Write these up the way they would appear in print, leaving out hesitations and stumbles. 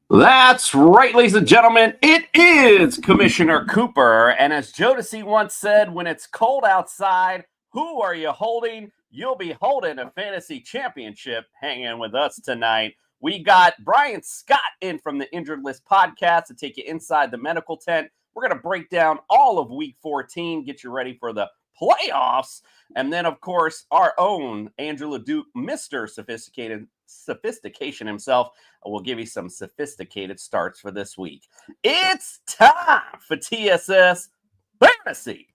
That's right, ladies and gentlemen. It is Commissioner Cooper. And as Jodeci once said, when it's cold outside, who are you holding? You'll be holding a fantasy championship. Hanging with us tonight. We got Brian Scott in from the Injured List podcast to take you inside the medical tent. We're going to break down all of week 14, get you ready for the playoffs. And then, of course, our own Andrew LeDuc, Mr. Sophistication himself, will give you some sophisticated starts for this week. It's time for TSS Fantasy.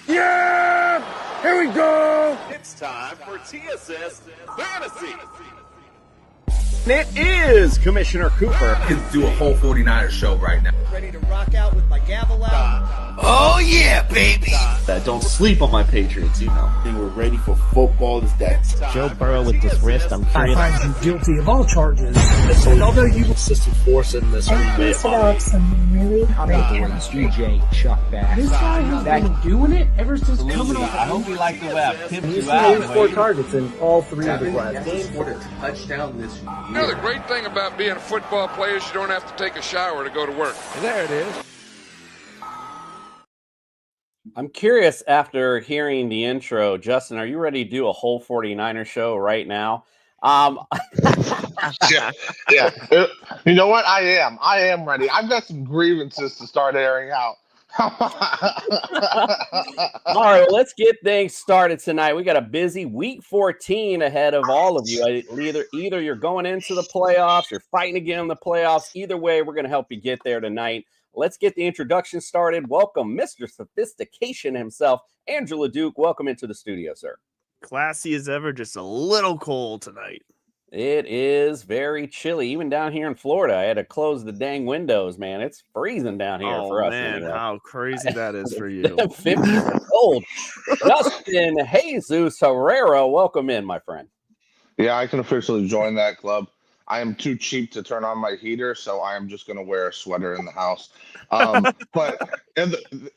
Yeah! Here we go! It's time for TSS Fantasy. It is Commissioner Cooper. I could do a whole 49ers show right now. Ready to rock out with my gavel out. Oh, yeah, baby. Don't sleep on my Patriots, you know. We're ready for football. That's Joe Burrow with this wrist, I'm curious. I find you guilty of all charges. although you consistent force in this Please develop some really great DJ Chuck Bass. This guy has been doing it ever since coming off. I hope you like the way I pimped He's you out. made 4 targets in all 3 of the classes. Game for the touchdown this year. You know, the great thing about being a football player is you don't have to take a shower to go to work. There it is. I'm curious, after hearing the intro, Justin, are you ready to do a whole 49er show right now? Yeah. You know what? I am ready. I've got some grievances to start airing out. All right, let's get things started tonight. We got a busy week 14 ahead of all of you. Either you're going into the playoffs, you're fighting to get in the playoffs. Either way, we're going to help you get there tonight. Let's get the introduction started. Welcome, Mr. Sophistication himself, Andrew LeDuc. Welcome into the studio, sir. Classy as ever, just a little cold tonight. It is very chilly, even down here in Florida. I had to close the dang windows, man. It's freezing down here for us. Man, anyway. how crazy that is for you. 50 cold. Justin Jesus Herrera, welcome in, my friend. Yeah, I can officially join that club. I am too cheap to turn on my heater, so I am just going to wear a sweater in the house. But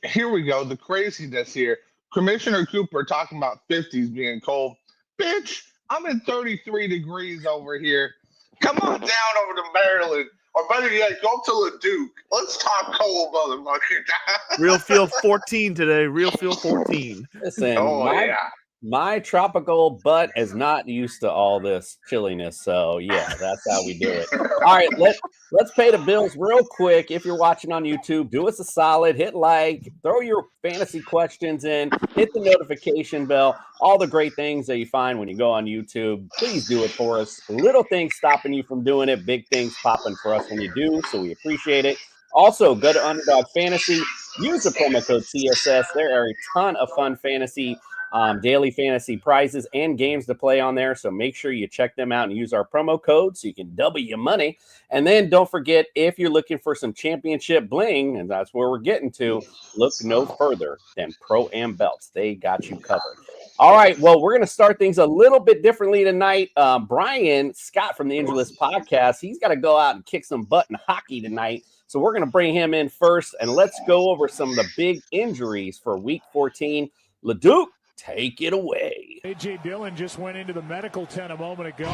here we go. The craziness here. Commissioner Cooper talking about 50s being cold. Bitch, I'm in 33 degrees over here. Come on down over to Maryland. Or better yet, go to LeDuc. Let's talk cold, motherfucker. Real Feel 14 today. Real Feel 14. Listen, yeah. My tropical butt is not used to all this chilliness, so yeah, that's how we do it. All right, let's pay the bills real quick. If you're watching on YouTube, do us a solid, hit like, throw your fantasy questions in, hit the notification bell, all the great things that you find when you go on YouTube. Please do it for us. Little things stopping you from doing it, big things popping for us when you do, so we appreciate it. Also, go to Underdog Fantasy, use the promo code TSS. There are a ton of fun fantasy daily fantasy prizes and games to play on there. So make sure you check them out and use our promo code so you can double your money. And then don't forget, if you're looking for some championship bling, and that's where we're getting to, look no further than Pro-Am Belts. They got you covered. All right, well, we're going to start things a little bit differently tonight. Brian Scott from the Injured List podcast, he's got to go out and kick some butt in hockey tonight. So we're going to bring him in first, and let's go over some of the big injuries for Week 14. LeDuc, take it away. A.J. Dillon just went into the medical tent a moment ago.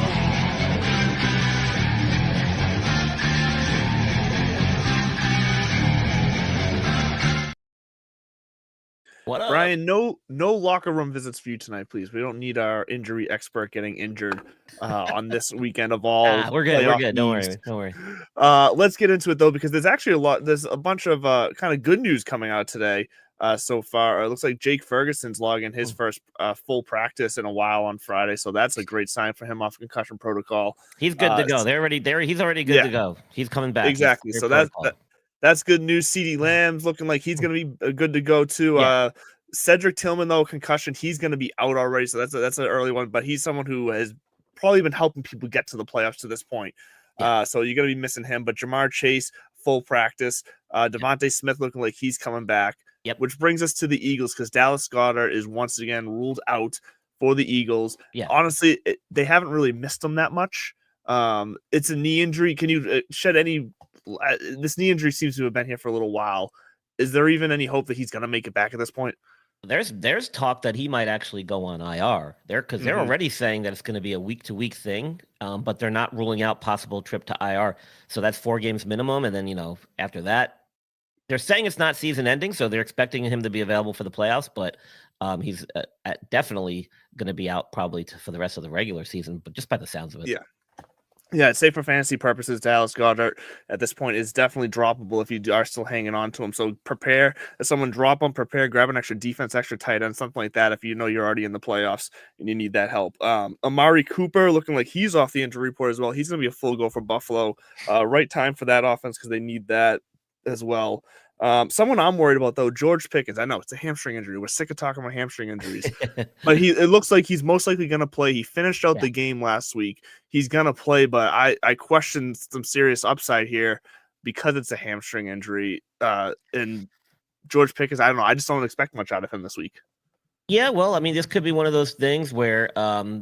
What up? Brian, no locker room visits for you tonight, please. We don't need our injury expert getting injured on this weekend of all. We're good. Don't worry. Let's get into it, though, because there's a bunch of kind of good news coming out today. So far, it looks like Jake Ferguson's logging his first full practice in a while on Friday, so that's a great sign for him off concussion protocol. He's good to go. He's already good to go. He's coming back. Exactly. So that's good news. CeeDee Lamb's looking like he's going to be good to go too. Yeah. Cedric Tillman, though, concussion, he's going to be out already, so that's an early one. But he's someone who has probably been helping people get to the playoffs to this point. Yeah. So you're going to be missing him. But Jamar Chase, full practice. Devontae Smith looking like he's coming back. Yep. Which brings us to the Eagles, because Dallas Goedert is once again ruled out for the Eagles. Yeah. Honestly, they haven't really missed him that much. It's a knee injury. Can you shed any? This knee injury seems to have been here for a little while. Is there even any hope that he's going to make it back at this point? There's talk that he might actually go on IR there because they're already saying that it's going to be a week-to-week thing, but they're not ruling out possible trip to IR. So that's 4 games minimum, and then after that, they're saying it's not season ending, so they're expecting him to be available for the playoffs. But he's definitely going to be out probably for the rest of the regular season. But just by the sounds of it, Yeah, it's safe for fantasy purposes. Dallas Goddard at this point is definitely droppable if you are still hanging on to him. So prepare if someone drop him, grab an extra defense, extra tight end, something like that. If you know you're already in the playoffs and you need that help. Amari Cooper looking like he's off the injury report as well. He's going to be a full go for Buffalo. Right time for that offense because they need that as well. Someone I'm worried about though, George Pickens. I know it's a hamstring injury. We're sick of talking about hamstring injuries, but it looks like he's most likely going to play. He finished out the game last week. He's going to play, but I question some serious upside here because it's a hamstring injury. And George Pickens, I don't know. I just don't expect much out of him this week. Yeah, well, I mean, this could be one of those things where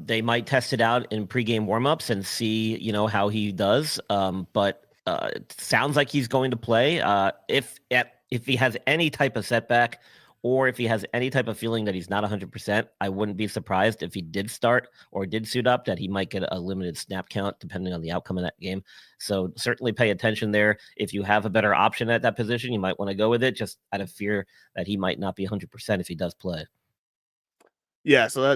they might test it out in pregame warmups and see, how he does. But it sounds like he's going to play. If he has any type of setback or if he has any type of feeling that he's not 100%, I wouldn't be surprised if he did start or did suit up that he might get a limited snap count depending on the outcome of that game. So certainly pay attention there. If you have a better option at that position, you might want to go with it just out of fear that he might not be 100% if he does play. Yeah, so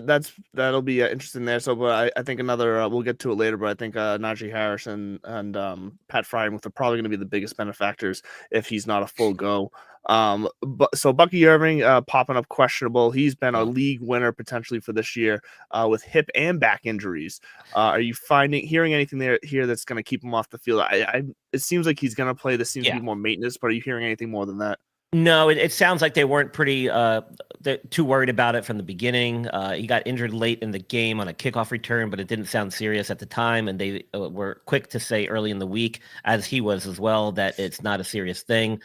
that'll be interesting there. So, but I think another we'll get to it later. But I think Najee Harris and Pat Frymuth are probably going to be the biggest benefactors if he's not a full go. But so Bucky Irving popping up questionable. He's been a league winner potentially for this year with hip and back injuries. Are you hearing anything here that's going to keep him off the field? It seems like he's going to play. This seems to be more maintenance. But are you hearing anything more than that? No, it sounds like they weren't too worried about it from the beginning. He got injured late in the game on a kickoff return, but it didn't sound serious at the time. And they were quick to say early in the week, as he was as well, that it's not a serious thing.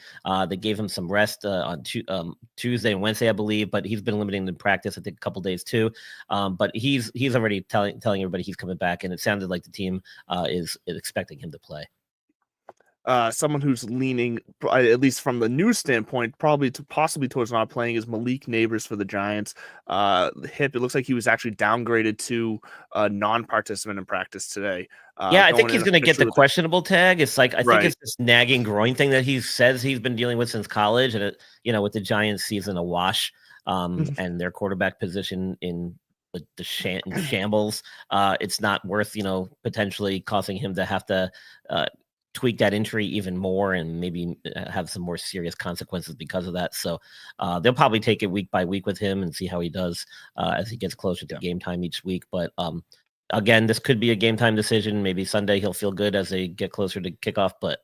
They gave him some rest on Tuesday and Wednesday, I believe, but he's been limiting in practice, I think, a couple days too. But he's already telling everybody he's coming back, and it sounded like the team is expecting him to play. Someone who's leaning, at least from the news standpoint, possibly towards not playing is Malik Neighbors for the Giants. Hip, it looks like he was actually downgraded to a non-participant in practice today. I think he's going to get the questionable tag. It's like I think it's this nagging groin thing that he says he's been dealing with since college, and with the Giants season awash, and their quarterback position in the shambles, it's not worth potentially causing him to have to tweak that injury even more and maybe have some more serious consequences because of that. So they'll probably take it week by week with him and see how he does as he gets closer to game time each week. But again, this could be a game time decision. Maybe Sunday he'll feel good as they get closer to kickoff. But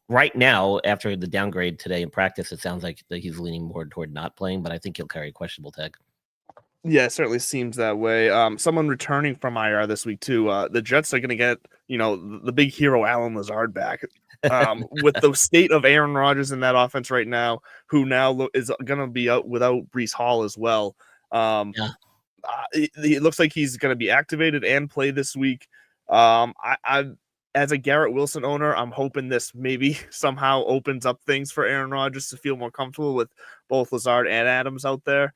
right now, after the downgrade today in practice, it sounds like that he's leaning more toward not playing, but I think he'll carry a questionable tag. Yeah, it certainly seems that way. Someone returning from IR this week too. The Jets are going to get, the big hero Allen Lazard back. With the state of Aaron Rodgers in that offense right now, who now is going to be out without Breece Hall as well. It looks like he's going to be activated and play this week. As a Garrett Wilson owner, I'm hoping this maybe somehow opens up things for Aaron Rodgers to feel more comfortable with both Lazard and Adams out there.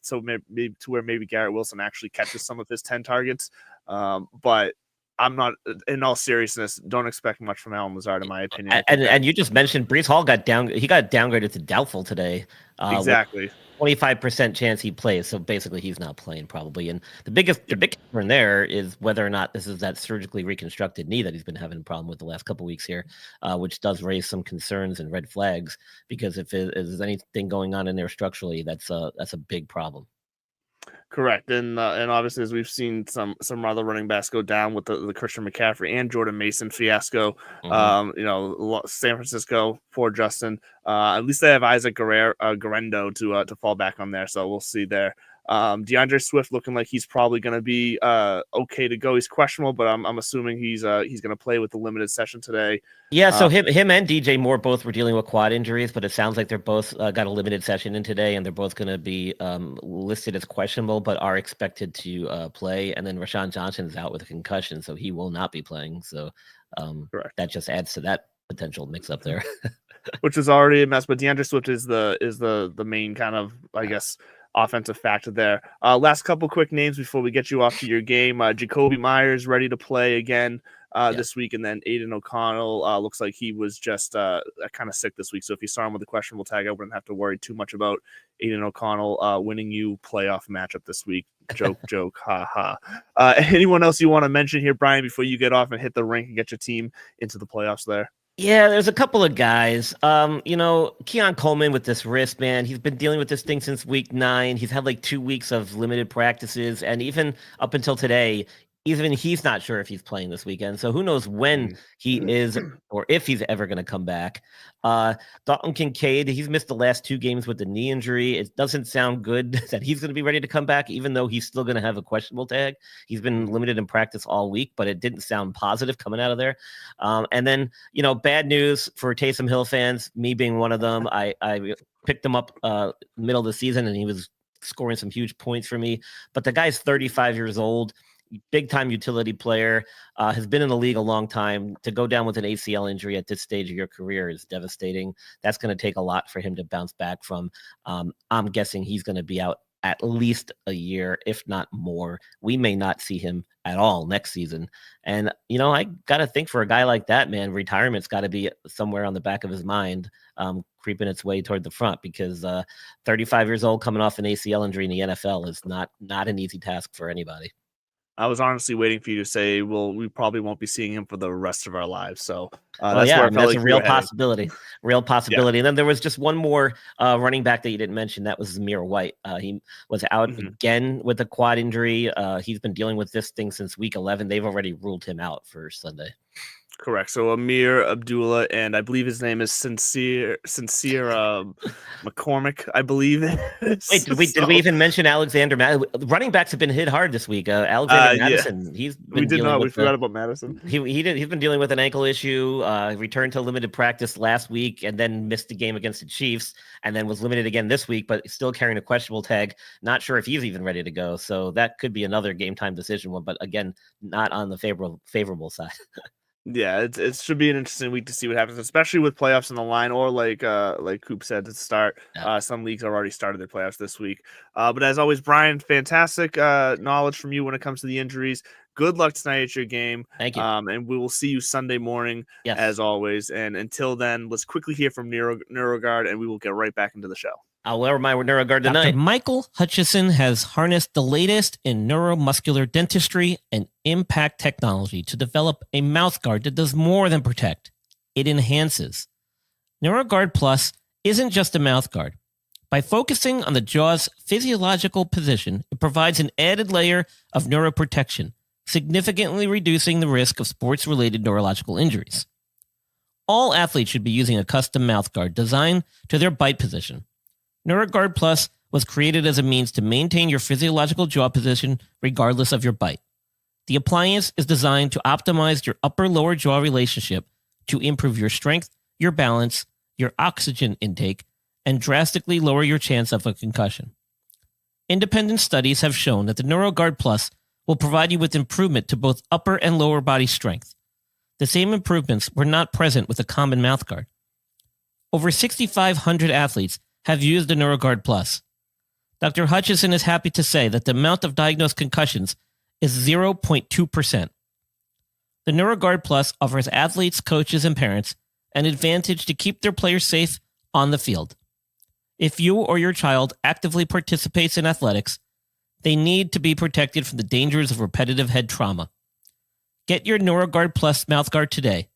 So maybe to where maybe Garrett Wilson actually catches some of his 10 targets. But I'm not, in all seriousness, don't expect much from Allen Lazard, in my opinion. And you just mentioned Breece Hall got downgraded to doubtful today. Exactly. 25% chance he plays, so basically he's not playing probably. And the big concern there is whether or not this is that surgically reconstructed knee that he's been having a problem with the last couple of weeks here, which does raise some concerns and red flags. Because if there's anything going on in there structurally, that's a big problem. Correct, and obviously as we've seen some other running backs go down with the Christian McCaffrey and Jordan Mason fiasco. San Francisco for Justin. At least they have Isaac Guerrero to fall back on there, so we'll see there. DeAndre Swift looking like he's probably going to be okay to go. He's questionable, but I'm assuming he's going to play with the limited session today. Yeah, so him and DJ Moore both were dealing with quad injuries, but it sounds like they're both got a limited session in today, and they're both going to be listed as questionable, but are expected to play. And then Rashawn Johnson's out with a concussion, so he will not be playing. So that just adds to that potential mix-up there. which is already a mess. But DeAndre Swift is the main kind of, I guess, offensive factor there. Last couple quick names before we get you off to your game. Jacoby Myers ready to play again this week, and then Aiden O'Connell looks like he was just kind of sick this week. So if you saw him with a questionable tag, I wouldn't have to worry too much about Aiden O'Connell winning you playoff matchup this week. Joke, ha ha. Anyone else you want to mention here, Brian, before you get off and hit the rink and get your team into the playoffs there? Yeah, there's a couple of guys. Keon Coleman with this wrist, man, he's been dealing with this thing since week 9. He's had like 2 weeks of limited practices, and even up until today, even he's not sure if he's playing this weekend. So who knows when he is or if he's ever going to come back. Dalton Kincaid, he's missed the last 2 games with the knee injury. It doesn't sound good that he's going to be ready to come back, even though he's still going to have a questionable tag. He's been limited in practice all week, but it didn't sound positive coming out of there. And then, bad news for Taysom Hill fans, me being one of them. I picked him up middle of the season, and he was scoring some huge points for me. But the guy's 35 years old. Big time utility player, has been in the league a long time. To go down with an ACL injury at this stage of your career is devastating. That's going to take a lot for him to bounce back from. I'm guessing he's going to be out at least a year, if not more. We may not see him at all next season. And, I got to think for a guy like that, man, retirement's got to be somewhere on the back of his mind, creeping its way toward the front, because 35 years old coming off an ACL injury in the NFL is not an easy task for anybody. I was honestly waiting for you to say, well, we probably won't be seeing him for the rest of our lives. So that's a real possibility. Yeah. And then there was just one more running back that you didn't mention. That was Zamir White. He was out again with a quad injury. He's been dealing with this thing since week 11. They've already ruled him out for Sunday. Correct. So Amir Abdullah, and I believe his name is Sincere McCormick, I believe. Wait, did we even mention Alexander Madison? Running backs have been hit hard this week. Alexander Madison, he's been We forgot about Madison. He's been dealing with an ankle issue. Returned to limited practice last week, and then missed the game against the Chiefs, and then was limited again this week, but still carrying a questionable tag. Not sure if he's even ready to go. So that could be another game time decision one, but again, not on the favorable side. Yeah, it should be an interesting week to see what happens, especially with playoffs on the line, or like Coop said to start. Some leagues have already started their playoffs this week. But as always, Brian, fantastic knowledge from you when it comes to the injuries. Good luck tonight at your game. Thank you. And we will see you Sunday morning, as always. And until then, let's quickly hear from NeuroGuard, and we will get right back into the show. I'll wear my NeuroGuard tonight. Dr. Michael Hutchison has harnessed the latest in neuromuscular dentistry and impact technology to develop a mouthguard that does more than protect. It enhances. NeuroGuard Plus isn't just a mouthguard. By focusing on the jaw's physiological position, it provides an added layer of neuroprotection, significantly reducing the risk of sports-related neurological injuries. All athletes should be using a custom mouthguard designed to their bite position. NeuroGuard Plus was created as a means to maintain your physiological jaw position regardless of your bite. The appliance is designed to optimize your upper-lower jaw relationship to improve your strength, your balance, your oxygen intake, and drastically lower your chance of a concussion. Independent studies have shown that the NeuroGuard Plus will provide you with improvement to both upper and lower body strength. The same improvements were not present with a common mouthguard. Over 6,500 athletes have used the NeuroGuard Plus. Dr. Hutchison is happy to say that the amount of diagnosed concussions is 0.2%. The NeuroGuard Plus offers athletes, coaches, and parents an advantage to keep their players safe on the field. If you or your child actively participates in athletics, they need to be protected from the dangers of repetitive head trauma. Get your NeuroGuard Plus mouthguard today.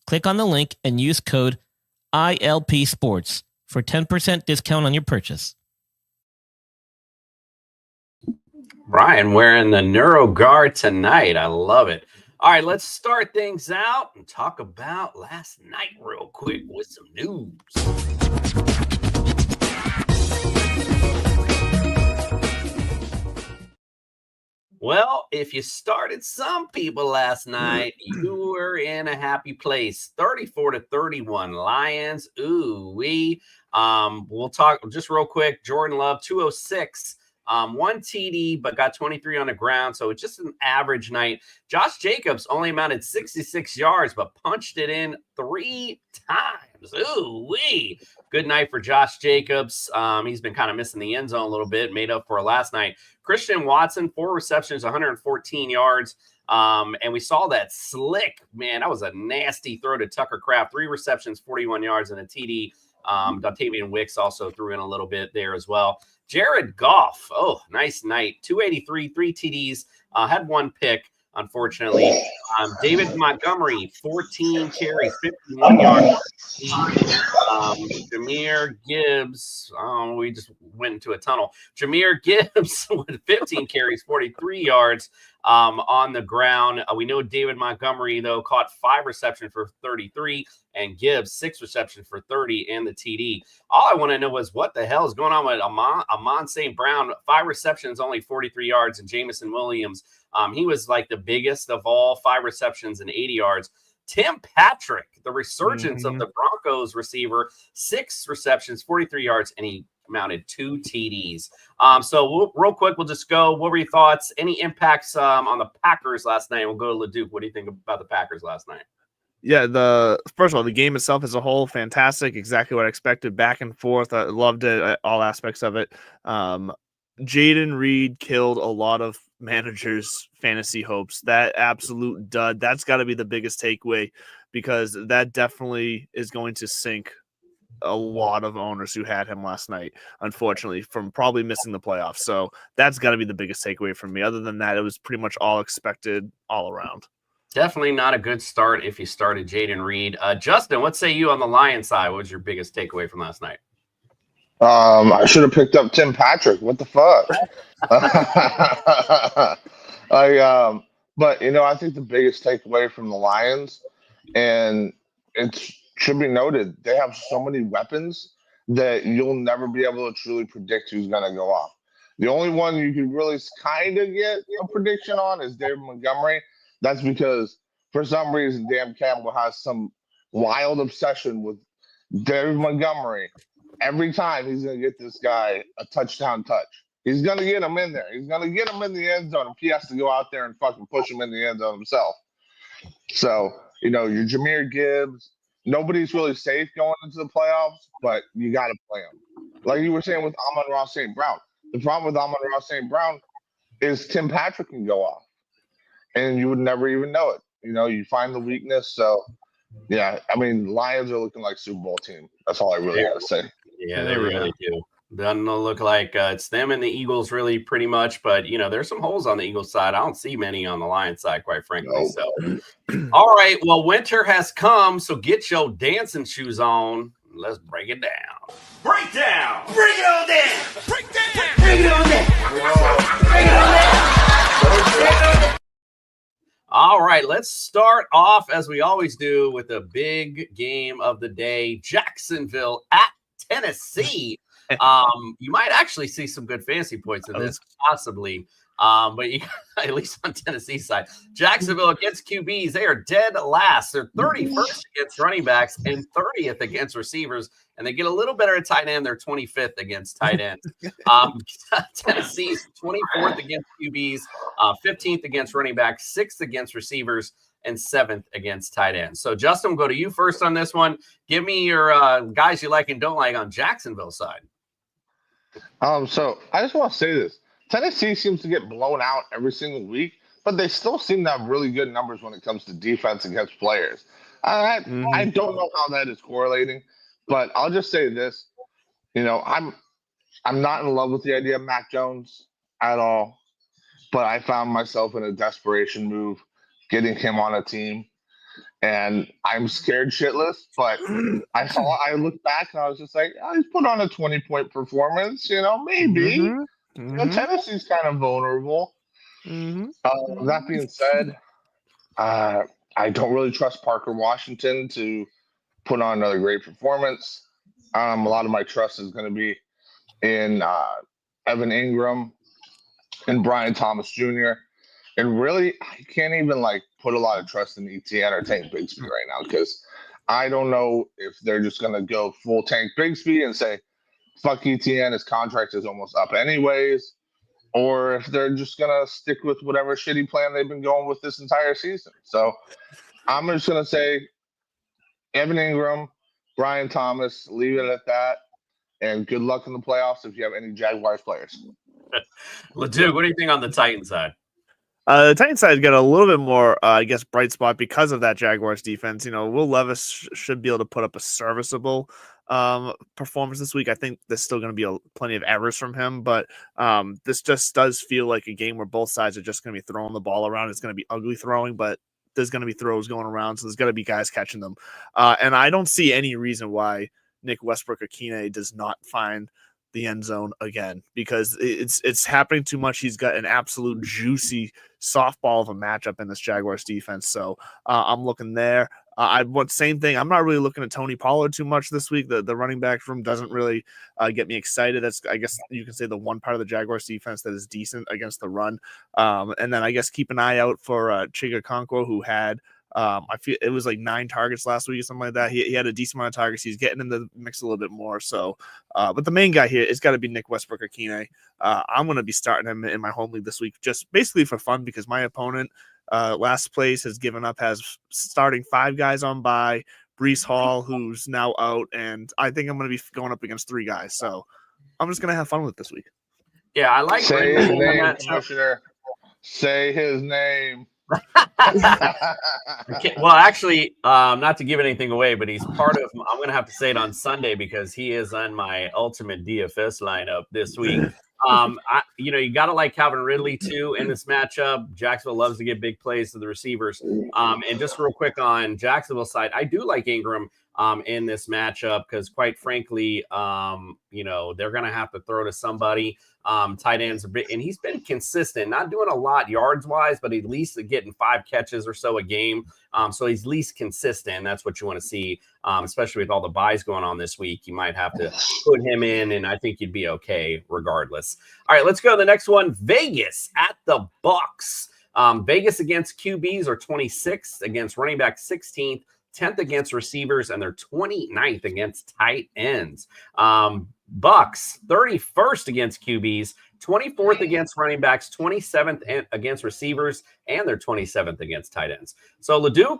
Click on the link and use code ILP Sports for 10% discount on your purchase. Brian wearing the NeuroGuard tonight. I love it. All right, let's start things out and talk about last night real quick with some news. Well, if you started some people last night, you were in a happy place. 34-31 Lions. Ooh, we'll talk just real quick. Jordan Love, 206 One TD, but got 23 on the ground. So it's just an average night. Josh Jacobs only amounted 66 yards, but punched it in 3 times. Ooh-wee. Good night for Josh Jacobs. He's been kind of missing the end zone a little bit, made up for last night. Christian Watson, 4 receptions, 114 yards. And we saw that slick, man, that was a nasty throw to Tucker Kraft. 3 receptions, 41 yards, and a TD. Dontavian Wicks also threw in a little bit there as well. Jared Goff, oh, nice night. 283, 3 TDs, had 1 pick, unfortunately. David Montgomery, 14 carries, 51 yards. Jahmyr Gibbs, we just went into a tunnel. Jahmyr Gibbs with 15 carries, 43 yards on the ground. We know David Montgomery, though, caught 5 receptions for 33, and Gibbs 6 receptions for 30 and the TD. All I want to know is what the hell is going on with Amon St. Brown. 5 receptions, only 43 yards, and Jameson Williams. He was like the biggest of all, 5 receptions and 80 yards. Tim Patrick, the resurgence of the Broncos receiver, 6 receptions, 43 yards, and he mounted 2 TDs. So real quick, we'll just go. What were your thoughts? Any impacts on the Packers last night? We'll go to LeDuc. What do you think about the Packers last night? Yeah, first of all, the game itself as a whole, fantastic. Exactly what I expected. Back and forth. I loved it. All aspects of it. Jaden Reed killed a lot of managers' fantasy hopes. That absolute dud. That's got to be the biggest takeaway, because that definitely is going to sink a lot of owners who had him last night, unfortunately, from probably missing the playoffs. So that's got to be the biggest takeaway from me. Other than that, it was pretty much all expected all around. Definitely not a good start if you started Jaden Reed. Justin, what say you on the Lions side? What was your biggest takeaway from last night? I should have picked up Tim Patrick. What the fuck? But I think the biggest takeaway from the Lions, and it should be noted, they have so many weapons that you'll never be able to truly predict who's going to go off. The only one you can really kind of get a prediction on is David Montgomery. That's because for some reason Dan Campbell has some wild obsession with David Montgomery. Every time he's going to get this guy a touchdown touch. He's going to get him in there. He's going to get him in the end zone if he has to go out there and fucking push him in the end zone himself. So, your Jahmyr Gibbs, nobody's really safe going into the playoffs, but you got to play him. Like you were saying with Amon-Ra St. Brown. The problem with Amon-Ra St. Brown is Tim Patrick can go off, and you would never even know it. You find the weakness. So, yeah, Lions are looking like Super Bowl team. That's all I really got to say. Yeah, they really do. Doesn't look like it's them and the Eagles really pretty much, but there's some holes on the Eagles side. I don't see many on the Lions side, quite frankly. Nope. So, all right, well, winter has come, so get your dancing shoes on. Let's break it down. Break down. Bring it on down. Break down. Bring it on down. Bring it on down. All right, let's start off as we always do with the big game of the day, Jacksonville at Tennessee. You might actually see some good fantasy points in this, possibly. But at least on Tennessee's side, Jacksonville against QBs, they are dead last. They're 31st against running backs and 30th against receivers, and they get a little better at tight end. They're 25th against tight ends. Tennessee's 24th against QBs, 15th against running backs, 6th against receivers, and 7th against tight ends. So, Justin, we'll go to you first on this one. Give me your guys you like and don't like on Jacksonville's side. So I just want to say this. Tennessee seems to get blown out every single week, but they still seem to have really good numbers when it comes to defense against players. I don't know how that is correlating, but I'll just say this. I'm not in love with the idea of Mac Jones at all, but I found myself in a desperation move getting him on a team. And I'm scared shitless, but I looked back and I was just like, he's put on a 20-point performance, maybe. Tennessee's kind of vulnerable. That being said, I don't really trust Parker Washington to put on another great performance. A lot of my trust is going to be in Evan Ingram and Brian Thomas Jr. And really, I can't even put a lot of trust in ETN or Tank Bigsby right now, because I don't know if they're just going to go full Tank Bigsby and say, fuck ETN, his contract is almost up anyways, or if they're just gonna stick with whatever shitty plan they've been going with this entire season. So I'm just gonna say Evan Ingram, Brian Thomas, leave it at that, and good luck in the playoffs if you have any Jaguars players. Leduc, what do you think on the Titan side? The Titans side got a little bit more, I guess, bright spot because of that Jaguars defense. You know, Will Levis should be able to put up a serviceable performance this week. I think there's still going to be plenty of errors from him, but this just does feel like a game where both sides are just going to be throwing the ball around. It's going to be ugly throwing, but there's going to be throws going around, so there's going to be guys catching them. And I don't see any reason why Nick Westbrook-Akine does not find the end zone again, because it's happening too much. He's got an absolute juicy softball of a matchup in this Jaguars defense. So I'm looking there. I want same thing. I'm not really looking at Tony Pollard too much this week. The running back room doesn't really get me excited. That's, I guess you can say, the one part of the Jaguars defense that is decent against the run. And then I guess keep an eye out for Chiga Okonkwo, who had I feel it was like 9 targets last week or something like that. He had a decent amount of targets. He's getting in the mix a little bit more. So, but the main guy here is got to be Nick Westbrook-Akine. I'm going to be starting him in my home league this week, just basically for fun, because my opponent, last place, has given up, has starting 5 guys on bye, Breece Hall, who's now out, and I think I'm going to be going up against 3 guys. So I'm just going to have fun with it this week. Yeah, I like say his name, Commissioner. Say his name. Well, actually, not to give anything away, but he's part of. I'm going to have to say it on Sunday because he is on my ultimate DFS lineup this week. You got to like Calvin Ridley too in this matchup. Jacksonville loves to get big plays to the receivers. And just real quick on Jacksonville's side, I do like Ingram in this matchup because, quite frankly, they're going to have to throw to somebody. Tight ends, and he's been consistent, not doing a lot yards wise, but at least getting 5 catches or so a game. So he's least consistent. That's what you want to see, especially with all the buys going on this week. You might have to put him in, and I think you'd be okay regardless. All right, let's go to the next one. Vegas at the Bucks. Vegas against QBs are 26th, against running back 16th, 10th against receivers, and they're 29th against tight ends. Bucks 31st against QBs, 24th against running backs, 27th against receivers, and they're 27th against tight ends. So Leduc,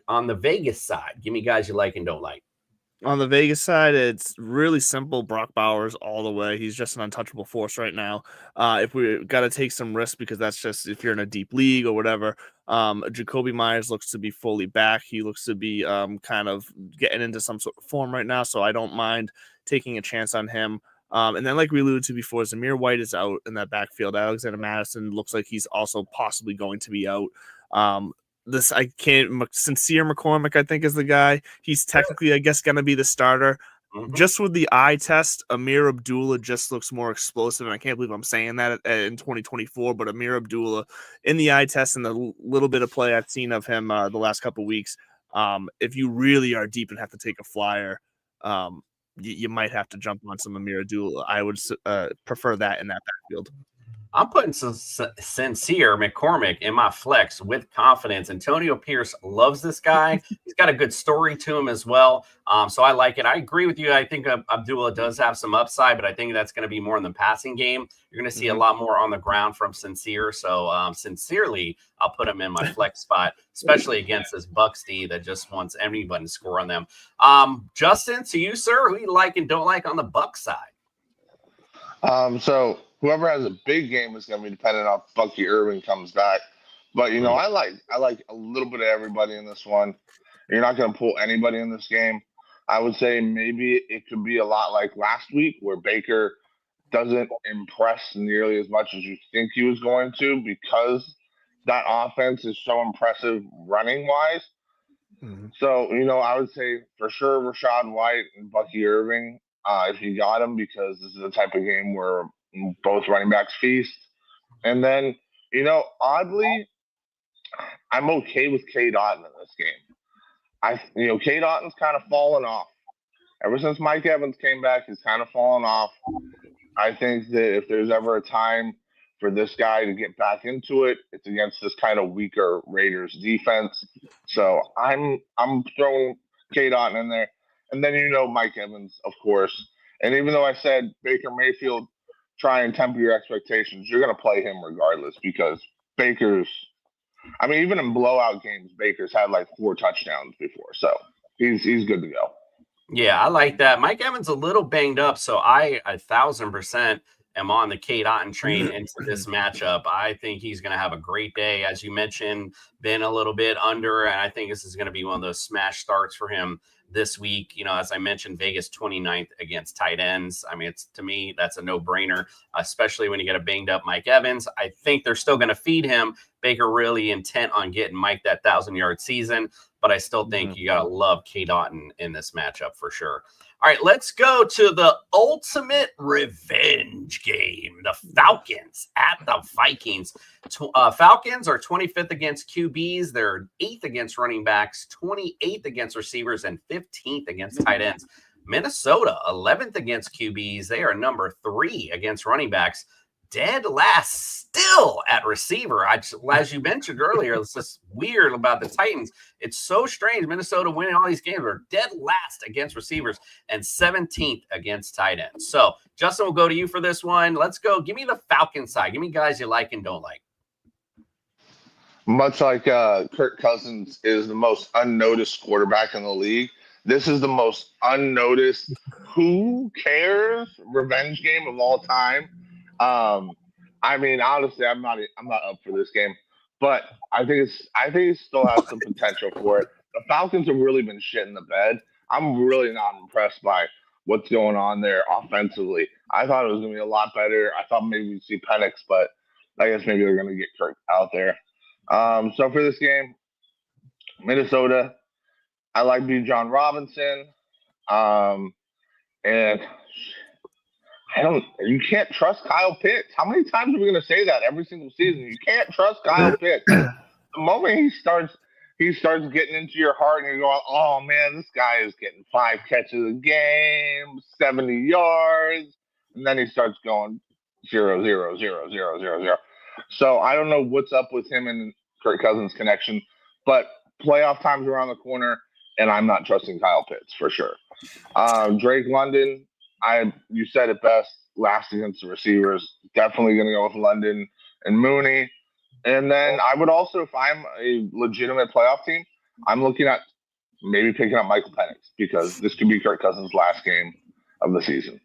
on the Vegas side, give me guys you like and don't like. On the Vegas side, it's really simple. Brock Bowers all the way. He's just an untouchable force right now. If we got to take some risks, because that's just if you're in a deep league or whatever. Jacoby Myers looks to be fully back. He looks to be kind of getting into some sort of form right now, so I don't mind taking a chance on him. And then, like we alluded to before, Zamir White is out in that backfield. Alexander Madison looks like he's also possibly going to be out. Sincere McCormick, I think, is the guy. He's technically, I guess, going to be the starter. Mm-hmm. Just with the eye test, Amir Abdullah just looks more explosive, and I can't believe I'm saying that in 2024, but Amir Abdullah in the eye test and the little bit of play I've seen of him the last couple of weeks, if you really are deep and have to take a flyer, you might have to jump on some Amir Abdullah. I would prefer that in that backfield. I'm putting some Sincere McCormick in my flex with confidence. Antonio Pierce loves this guy. He's got a good story to him as well. So I like it. I agree with you. I think Abdullah does have some upside, but I think that's going to be more in the passing game. You're going to see a lot more on the ground from Sincere. So sincerely, I'll put him in my flex spot, especially against this Bucks D that just wants anybody to score on them. Justin, to you, sir, who you like and don't like on the Bucks side? So whoever has a big game is going to be dependent on if Bucky Irving comes back. But, I like a little bit of everybody in this one. You're not going to pull anybody in this game. I would say maybe it could be a lot like last week where Baker doesn't impress nearly as much as you think he was going to because that offense is so impressive running-wise. Mm-hmm. So, I would say for sure Rashad White and Bucky Irving, if you got him, because this is the type of game where both running backs feast. And then, oddly, I'm okay with K. Dotton in this game. K. Dotton's kind of fallen off. Ever since Mike Evans came back, he's kind of fallen off. I think that if there's ever a time for this guy to get back into it, it's against this kind of weaker Raiders defense. So I'm throwing K. Dotton in there. And then Mike Evans, of course. And even though I said Baker Mayfield try and temper your expectations, you're going to play him regardless because Baker's. I mean, even in blowout games, Baker's had like 4 touchdowns before, so he's good to go. Yeah, I like that. Mike Evans a little banged up, so I 1,000% am on the Cade Otton train into this matchup. I think he's going to have a great day, as you mentioned, been a little bit under, and I think this is going to be one of those smash starts for him this week. You know, as I mentioned, Vegas 29th against tight ends. I mean, to me, that's a no-brainer, especially when you get a banged up Mike Evans. I think they're still going to feed him. Baker really intent on getting Mike that 1,000-yard season, but I still think you got to love Cade Otton in this matchup for sure. All right, let's go to the ultimate revenge game. The Falcons at the Vikings. Falcons are 25th against QBs. They're 8th against running backs, 28th against receivers, and 15th against tight ends. Minnesota, 11th against QBs. They are number 3 against running backs. Dead last still at receiver. As you mentioned earlier, it's just weird about the Titans. It's so strange. Minnesota winning all these games are dead last against receivers and 17th against tight ends. So, Justin, we'll go to you for this one. Let's go. Give me the Falcons side. Give me guys you like and don't like. Much like Kirk Cousins is the most unnoticed quarterback in the league, this is the most unnoticed, who cares revenge game of all time. I mean, honestly, I'm not up for this game, but I think it still has some potential for it. The Falcons have really been shit in the bed. I'm really not impressed by what's going on there offensively. I thought it was going to be a lot better. I thought maybe we'd see Penix, but I guess maybe they're going to get Kirk out there. So for this game, Minnesota, I like Bijan Robinson, and you can't trust Kyle Pitts. How many times are we going to say that every single season? You can't trust Kyle Pitts. The moment he starts getting into your heart and you're going, oh man, this guy is getting 5 catches a game, 70 yards. And then he starts going 0, 0, 0, 0, 0, 0. So I don't know what's up with him and Kirk Cousins connection, but playoff time's around the corner and I'm not trusting Kyle Pitts for sure. Drake London, you said it best, last against the receivers. Definitely going to go with London and Mooney. And then I would also, if I'm a legitimate playoff team, I'm looking at maybe picking up Michael Penix because this could be Kirk Cousins' last game of the season.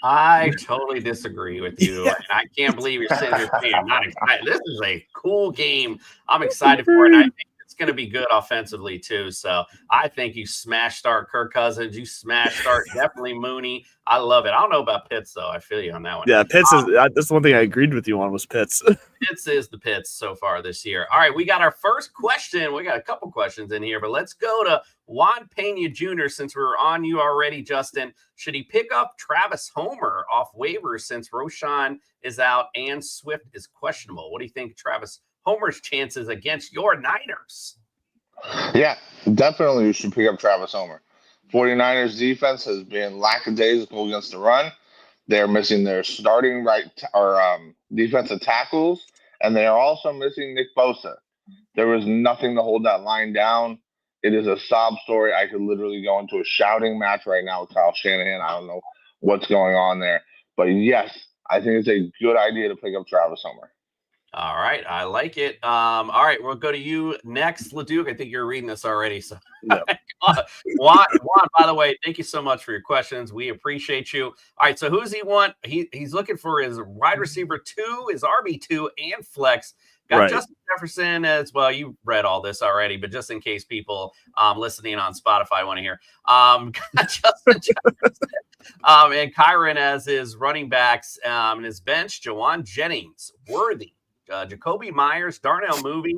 I totally disagree with you. I can't believe you're sitting here saying I'm not excited. This is a cool game. I'm excited for it. And I think it's going to be good offensively too. So I think you smash start Kirk Cousins. You smash start definitely Mooney. I love it. I don't know about Pitts though. I feel you on that one. Yeah, Pitts is that's the one thing I agreed with you on was Pitts. Pitts is the Pitts so far this year. All right, we got our first question. We got a couple questions in here, but let's go to Juan Pena Jr. since we're on you already, Justin. Should he pick up Travis Homer off waivers since Roschon is out and Swift is questionable? What do you think Travis Homer's chances against your Niners? Yeah, definitely you should pick up Travis Homer. 49ers defense has been lackadaisical against the run. They're missing their starting defensive tackles, and they are also missing Nick Bosa. There was nothing to hold that line down. It is a sob story. I could literally go into a shouting match right now with Kyle Shanahan. I don't know what's going on there. But yes, I think it's a good idea to pick up Travis Homer. All right, I like it. All right, we'll go to you next, LeDuc. I think you're reading this already. So, yep. Juan, by the way, thank you so much for your questions. We appreciate you. All right, so who's he want? He's looking for his wide receiver 2, his RB2, and flex. Got Justin Jefferson as well. You read all this already, but just in case people listening on Spotify want to hear, got Justin Jefferson and Kyron as his running backs and his bench. Jawan Jennings, Worthy, Jacoby Myers, Darnell Mooney,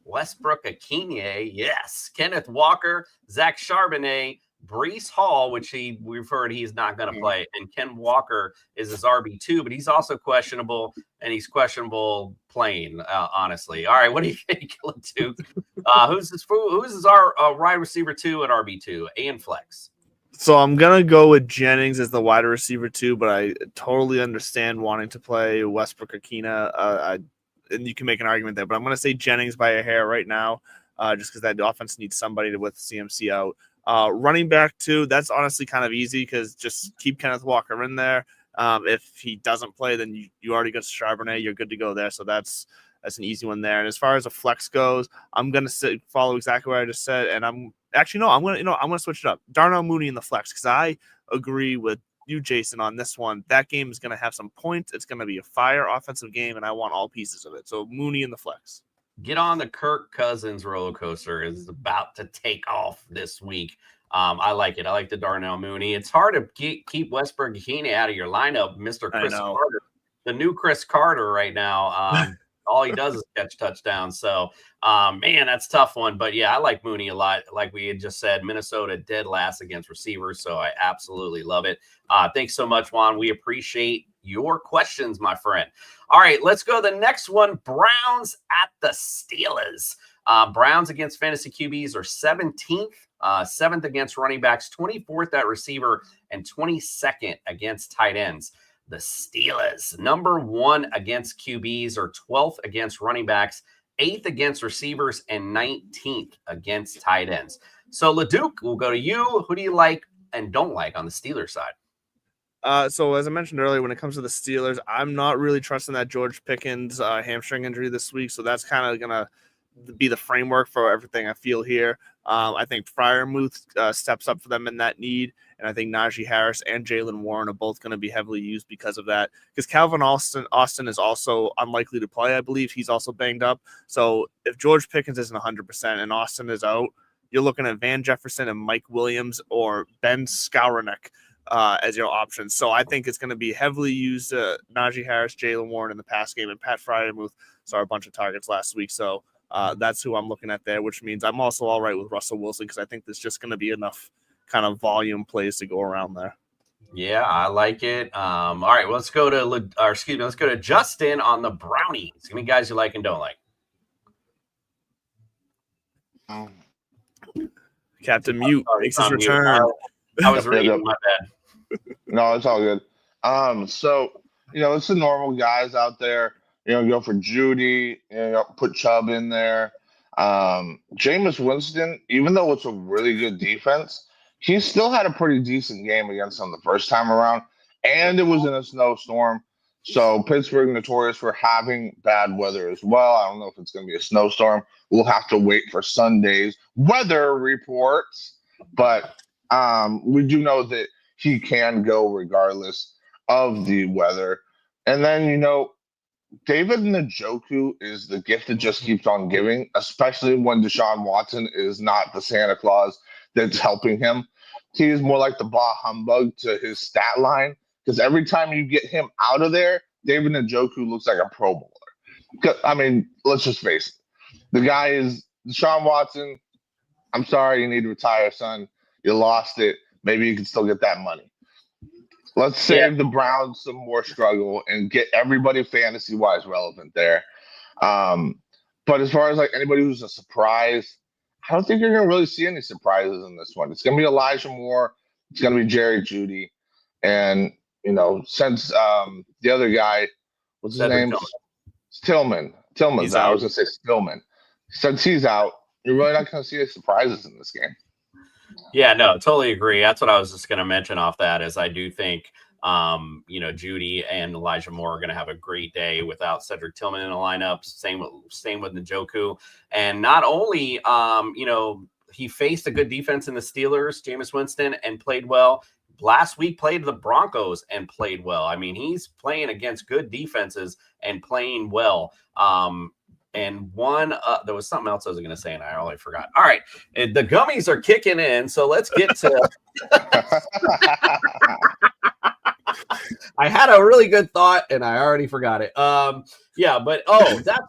Westbrook Akine, yes, Kenneth Walker, Zach Charbonnet, Breece Hall, which we've heard he's not going to play, and Ken Walker is his RB2, but he's also questionable, and he's questionable playing, honestly. All right, what do you think, LeDuc? Who's our wide receiver 2 and RB2 and flex? So I'm going to go with Jennings as the wide receiver 2, but I totally understand wanting to play Westbrook Akina. And you can make an argument there, but I'm going to say Jennings by a hair right now, just because that offense needs somebody with CMC out. Running back 2, that's honestly kind of easy because just keep Kenneth Walker in there. If he doesn't play, then you already got Charbonnet. You're good to go there. So that's an easy one there. And as far as a flex goes, I'm gonna follow exactly what I just said. And I'm gonna switch it up. Darnell Mooney in the flex because I agree with you, Jason, on this one. That game is gonna have some points. It's gonna be a fire offensive game, and I want all pieces of it. So Mooney in the flex. Get on the Kirk Cousins roller coaster. Is about to take off this week. I like it. I like the Darnell Mooney. It's hard to keep Westbrook-Ikhine out of your lineup, Mr. Chris Carter, the new Chris Carter right now. All he does is catch touchdowns. So, man, that's a tough one. But, yeah, I like Mooney a lot. Like we had just said, Minnesota dead last against receivers, so I absolutely love it. Thanks so much, Juan. We appreciate your questions, my friend. All right, let's go to the next one. Browns at the Steelers. Browns against fantasy QBs are 17th, 7th against running backs, 24th at receiver, and 22nd against tight ends. The Steelers, number 1 against QBs, or 12th against running backs, 8th against receivers, and 19th against tight ends. So, LeDuc, we'll go to you. Who do you like and don't like on the Steelers side? So as I mentioned earlier, when it comes to the Steelers, I'm not really trusting that George Pickens hamstring injury this week. So that's kind of going to be the framework for everything I feel here. I think Freiermuth steps up for them in that need. And I think Najee Harris and Jaylen Warren are both going to be heavily used because of that. Because Calvin Austin is also unlikely to play, I believe. He's also banged up. So if George Pickens isn't 100% and Austin is out, you're looking at Van Jefferson and Mike Williams or Ben Skowronek as your options. So I think it's going to be heavily used. Najee Harris, Jaylen Warren in the pass game, and Pat Freiermuth saw a bunch of targets last week. So that's who I'm looking at there, which means I'm also all right with Russell Wilson because I think there's just going to be enough kind of volume plays to go around there. Yeah, I like it. All right, well, let's go to Justin on the Brownies. Give me guys you like and don't like. Captain Mute makes his return. I was reading, my bad. No, it's all good. So, it's the normal guys out there. Go for Judy, put Chubb in there. Jameis Winston, even though it's a really good defense, he still had a pretty decent game against them the first time around, and it was in a snowstorm. So Pittsburgh notorious for having bad weather as well. I don't know if it's going to be a snowstorm. We'll have to wait for Sunday's weather reports, but we do know that he can go regardless of the weather. And then, David Njoku is the gift that just keeps on giving, especially when Deshaun Watson is not the Santa Claus that's helping him. He is more like the bah humbug to his stat line, because every time you get him out of there, David Njoku looks like a Pro Bowler. I mean, let's just face it. The guy is Deshaun Watson. I'm sorry, you need to retire, son. You lost it. Maybe you can still get that money. Let's save the Browns some more struggle and get everybody fantasy-wise relevant there. But as far as anybody who's a surprise, I don't think you're going to really see any surprises in this one. It's going to be Elijah Moore. It's going to be Jerry Jeudy. And, since the other guy, what's his name? Tillman. Tillman's out. I was going to say Stillman. Since he's out, you're really not going to see any surprises in this game. Yeah, no, totally agree. That's what I was just going to mention off that, is I do think, Judy and Elijah Moore are going to have a great day without Cedric Tillman in the lineup. Same with Njoku. And not only, he faced a good defense in the Steelers, Jameis Winston, and played well. Last week played the Broncos and played well. I mean, he's playing against good defenses and playing well. And there was something else I was going to say, and I already forgot. All right, the gummies are kicking in, so let's get to. I had a really good thought, and I already forgot it. That's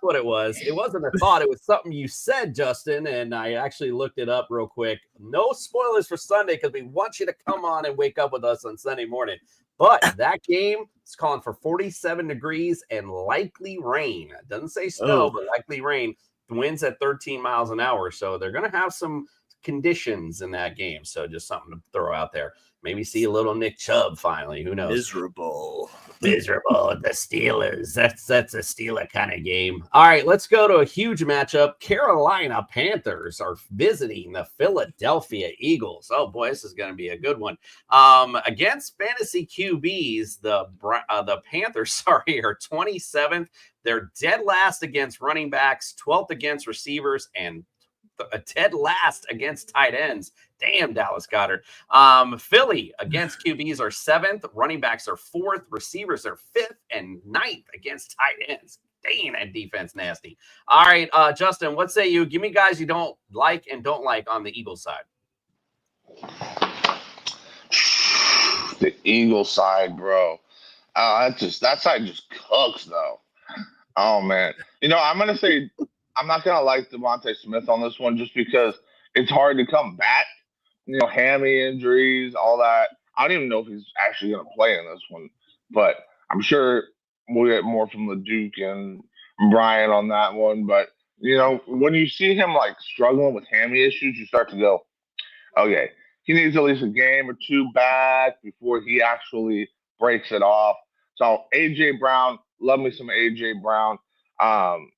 what it was. It wasn't a thought; it was something you said, Justin, and I actually looked it up real quick. No spoilers for Sunday because we want you to come on and wake up with us on Sunday morning. But that game is calling for 47 degrees and likely rain. It doesn't say snow, but likely rain. The wind's at 13 miles an hour. So they're going to have some conditions in that game. So just something to throw out there. Maybe see a little Nick Chubb finally. Who knows? Miserable. The Steelers. That's a Steeler kind of game. All right, let's go to a huge matchup. Carolina Panthers are visiting the Philadelphia Eagles. Oh boy, this is going to be a good one. Against fantasy QBs, the Panthers, are 27th. They're dead last against running backs, 12th against receivers, and dead last against tight ends. Damn, Dallas Goedert. Philly against QBs are 7th. Running backs are 4th. Receivers are 5th and 9th against tight ends. Dang, that defense nasty. All right, Justin, what say you? Give me guys you don't like and don't like on the Eagles side. The Eagles side, bro. That side just cooks, though. Oh, man. I'm going to say I'm not going to like Devontae Smith on this one just because it's hard to come back. Hammy injuries, all that. I don't even know if he's actually going to play in this one, but I'm sure we'll get more from LeDuc and Brian on that one. But, when you see him struggling with hammy issues, you start to go, okay, he needs at least a game or two back before he actually breaks it off. So A.J. Brown, love me some A.J. Brown. Saquon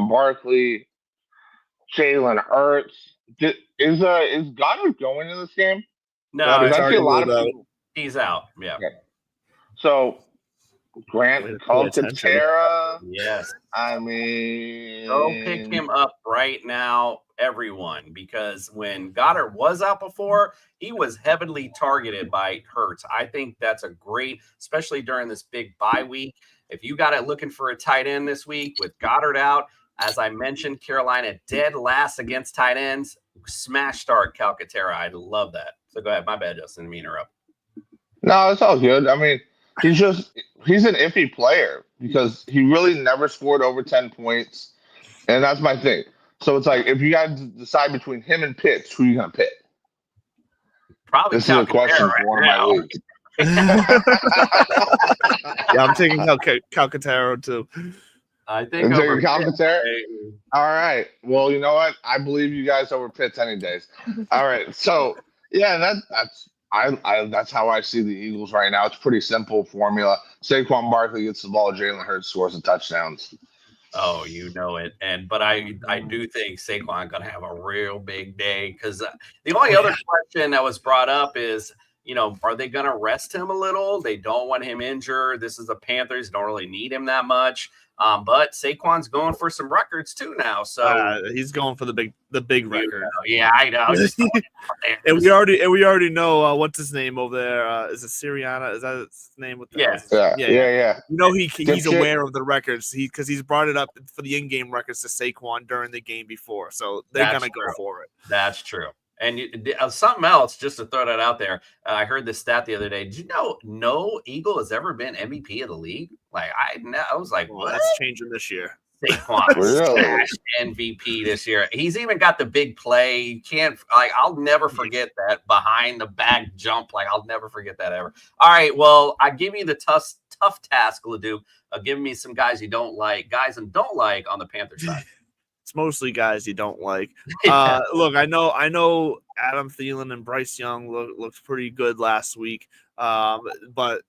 Barkley, Jalen Hurts. Is Goddard going in this game? No, I see a lot of people. He's out. Yeah. So Grant Calcaterra. Yes. I mean, go pick him up right now, everyone, because when Goddard was out before, he was heavily targeted by Hurts. I think that's a great, especially during this big bye week. If you got it looking for a tight end this week with Goddard out, as I mentioned, Carolina dead last against tight ends. Smash start Calcaterra. I love that. So go ahead. My bad, Justin. Didn't mean to interrupt. No, it's all good. I mean, he's an iffy player because he really never scored over 10 points. And that's my thing. So it's like, if you got to decide between him and Pitts, who are you going to pick? Probably this is a question right for one now. of my leagues. Yeah, I'm taking Calcaterra too. I think over Calcaterra. All right. Well, you know what? I believe you guys over Pitts any days. All right. So yeah, that's how I see the Eagles right now. It's pretty simple formula. Saquon Barkley gets the ball. Jalen Hurts scores the touchdowns. Oh, you know it. But I do think Saquon gonna have a real big day because the only other question that was brought up is, are they going to rest him a little? They don't want him injured. This is the Panthers. Don't really need him that much. But Saquon's going for some records too now. So he's going for the big record. Yeah, I know. and we already know what's his name over there. Is it Sirianni? Is that his name? Yeah. He's aware of the records because he's brought it up for the in-game records to Saquon during the game before. So they're going to go for it. That's true. And something else, just to throw that out there, I heard this stat the other day. Did you know no Eagle has ever been MVP of the league? I was like, what? That's changing this year. Saquon really? MVP this year. He's even got the big play. You can't I'll never forget that behind the back jump. I'll never forget that ever. All right, well, I give you the tough task, LeDuc, of giving me some guys you don't like, guys and don't like on the Panthers side. It's mostly guys you don't like. Look, I know Adam Thielen and Bryce Young looked pretty good last week, but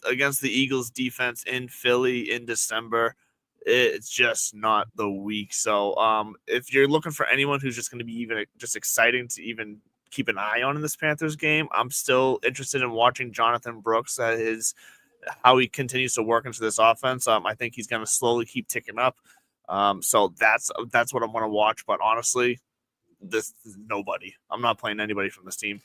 against the Eagles defense in Philly in December, it's just not the week. So if you're looking for anyone who's just going to be even just exciting to even keep an eye on in this Panthers game, I'm still interested in watching Jonathan Brooks how he continues to work into this offense. I think he's going to slowly keep ticking up. So that's what I want to watch. But honestly, this is nobody. I'm not playing anybody from this team.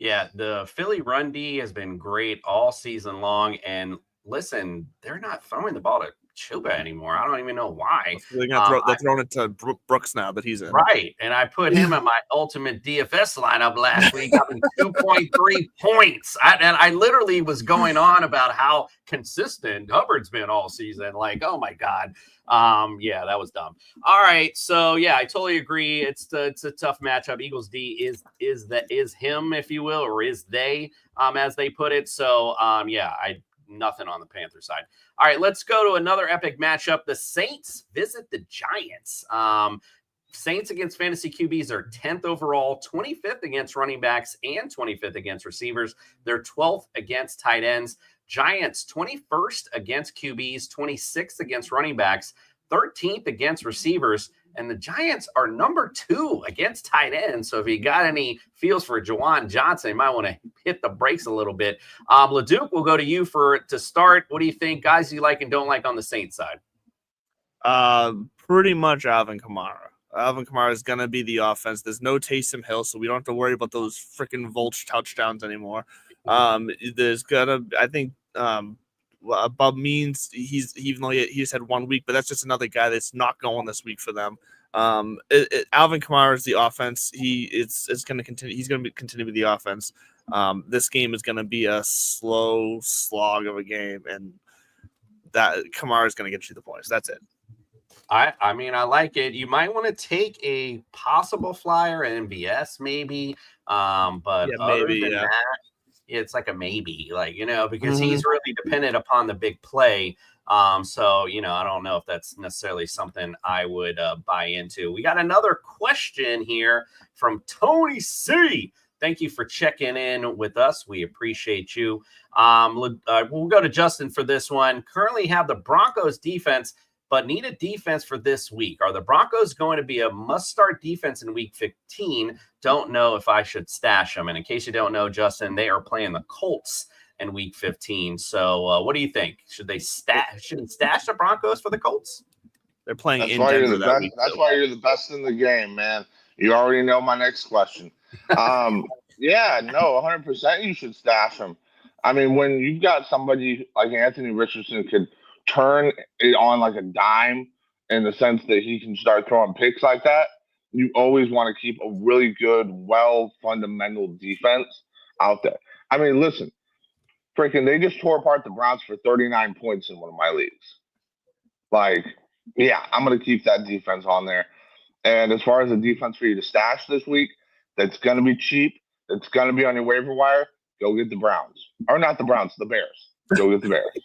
Yeah, the Philly run D has been great all season long. And listen, they're not throwing the ball to Chuba anymore. I don't even know why. They're throwing it to Brooks now that he's in. Right. And I put him in my ultimate DFS lineup last week, having 2.3 points. I literally was going on about how consistent Hubbard's been all season. Oh my God. Yeah, that was dumb. All right. So yeah, I totally agree. It's a tough matchup. Eagles D is him, if you will, or is they, as they put it. So yeah, nothing on the Panther side. All right, let's go to another epic matchup. The Saints visit the Giants. Saints against fantasy QBs are 10th overall, 25th against running backs, and 25th against receivers. They're 12th against tight ends. Giants 21st against QBs, 26th against running backs, 13th against receivers. And the Giants are number 2 against tight ends. So if you got any feels for Juwan Johnson, you might want to hit the brakes a little bit. LeDuc, we'll go to you to start. What do you think, guys you like and don't like on the Saints side? Pretty much Alvin Kamara. Alvin Kamara is going to be the offense. There's no Taysom Hill, so we don't have to worry about those freaking vulture touchdowns anymore. There's going to, I think, Bob Means, even though he just had 1 week, but that's just another guy that's not going this week for them. Alvin Kamara is the offense. It's going to continue. He's going to continue with the offense. This game is going to be a slow slog of a game, and that Kamara is going to get you the points. That's it. I mean, I like it. You might want to take a possible flyer in MVS, maybe. But yeah, other maybe, than yeah. that, it's like a maybe, because he's really dependent upon the big play. So, I don't know if that's necessarily something I would buy into. We got another question here from Tony C. Thank you for checking in with us. We appreciate you. We'll go to Justin for this one. Currently have the Broncos defense, but need a defense for this week. Are the Broncos going to be a must-start defense in Week 15? Don't know if I should stash them. And in case you don't know, Justin, they are playing the Colts in Week 15. So what do you think? Should he stash the Broncos for the Colts? They're playing That's in why Denver you're the that best. week. That's why you're the best in the game, man. You already know my next question. Yeah, no, 100% you should stash him. I mean, when you've got somebody like Anthony Richardson could turn it on like a dime in the sense that he can start throwing picks like that, you always want to keep a really good, fundamental defense out there. I mean, listen, freaking, they just tore apart the Browns for 39 points in one of my leagues. Yeah, I'm going to keep that defense on there. And as far as a defense for you to stash this week, that's going to be cheap, that's going to be on your waiver wire, go get the Browns. Or not the Browns, the Bears. Go get the Bears.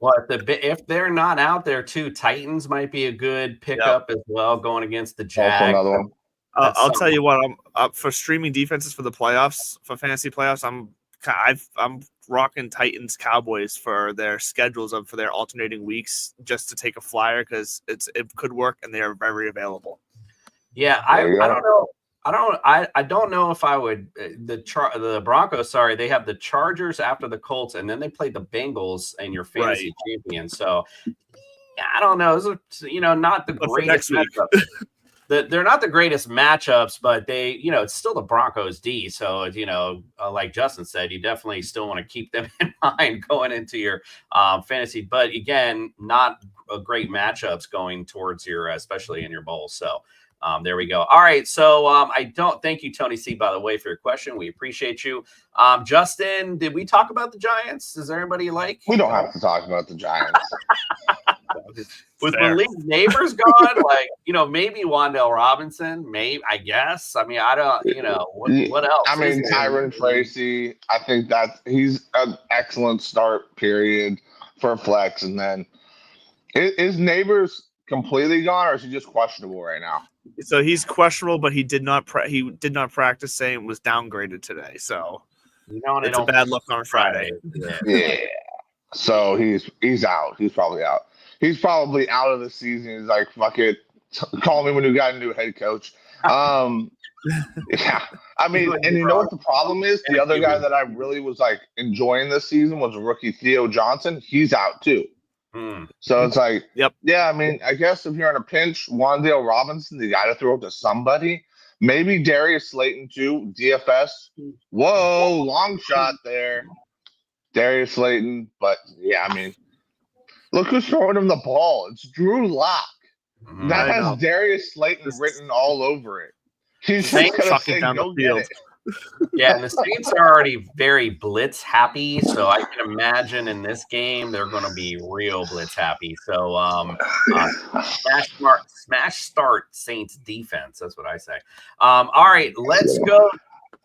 Well, if they're not out there too, Titans might be a good pickup as well, going against the Jags. Also another one. I'll tell you what, I'm up for streaming defenses for the playoffs, for fantasy playoffs. I'm rocking Titans Cowboys for their schedules for their alternating weeks, just to take a flyer because it could work and they are very available. Yeah, I don't know. I don't know if I would the Broncos. Sorry, they have the Chargers after the Colts, and then they play the Bengals and your fantasy champion. So I don't know. Those are not the greatest matchups. They're not the greatest matchups, but they it's still the Broncos D. So like Justin said, you definitely still want to keep them in mind going into your fantasy. But again, not a great matchups going towards your, especially in your bowl. So. There we go. All right. So thank you, Tony C, by the way, for your question. We appreciate you. Justin, did we talk about the Giants? Is there anybody you like? We don't have to talk about the Giants. With Malik Neighbors gone, maybe Wan'Dale Robinson, I guess. I mean, I don't, what else? I mean, Tyron Tracy, I think he's an excellent start, period, for flex. And then is Neighbors completely gone, or is he just questionable right now? So he's questionable, but he did not practice, saying was downgraded today. So it's a bad look on Friday. Yeah. So he's out. He's probably out. He's probably out of the season. He's like, fuck it, call me when you got a new head coach. Yeah. I mean, and you know what the problem is? The other guy that I really was enjoying this season was rookie Theo Johnson. He's out too. So it's yeah, I mean, I guess if you're in a pinch, Wan'Dale Robinson, you got to throw it to somebody. Maybe Darius Slayton too, DFS. Whoa, long shot there. Darius Slayton. But yeah, I mean, look who's throwing him the ball. It's Drew Lock. That has Darius Slayton written all over it. He's just going to say, go get it. Yeah, and the Saints are already very blitz happy, so I can imagine in this game they're going to be real blitz happy. So, smash start Saints defense. That's what I say. All right, let's go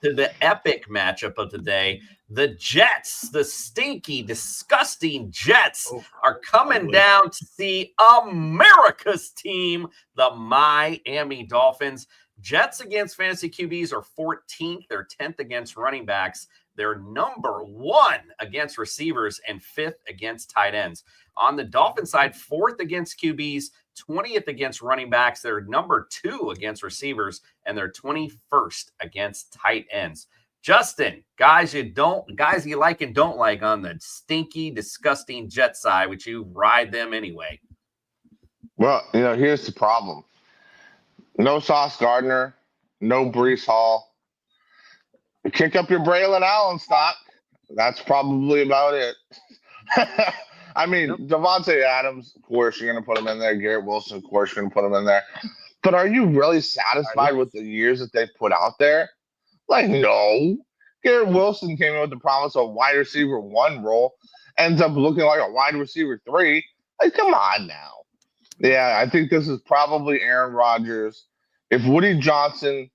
to the epic matchup of the day. The Jets, the stinky, disgusting Jets, are coming down to see America's team, the Miami Dolphins. Jets against fantasy QBs are 14th. They're 10th against running backs. They're number 1 against receivers and 5th against tight ends. On the Dolphin side, 4th against QBs, 20th against running backs. They're number 2 against receivers, and they're 21st against tight ends. Justin, guys you like and don't like on the stinky, disgusting Jet side, which you ride them anyway. Well, here's the problem. No Sauce Gardner, no Brees Hall. Kick up your Braylon Allen stock. That's probably about it. I mean, Devontae Adams, of course, you're going to put him in there. Garrett Wilson, of course, you're going to put him in there. But are you really satisfied with the years that they've put out there? Like, no. Garrett Wilson came in with the promise of wide receiver 1 role, ends up looking like a wide receiver 3. Like, come on now. Yeah, I think this is probably Aaron Rodgers. If Woody Johnson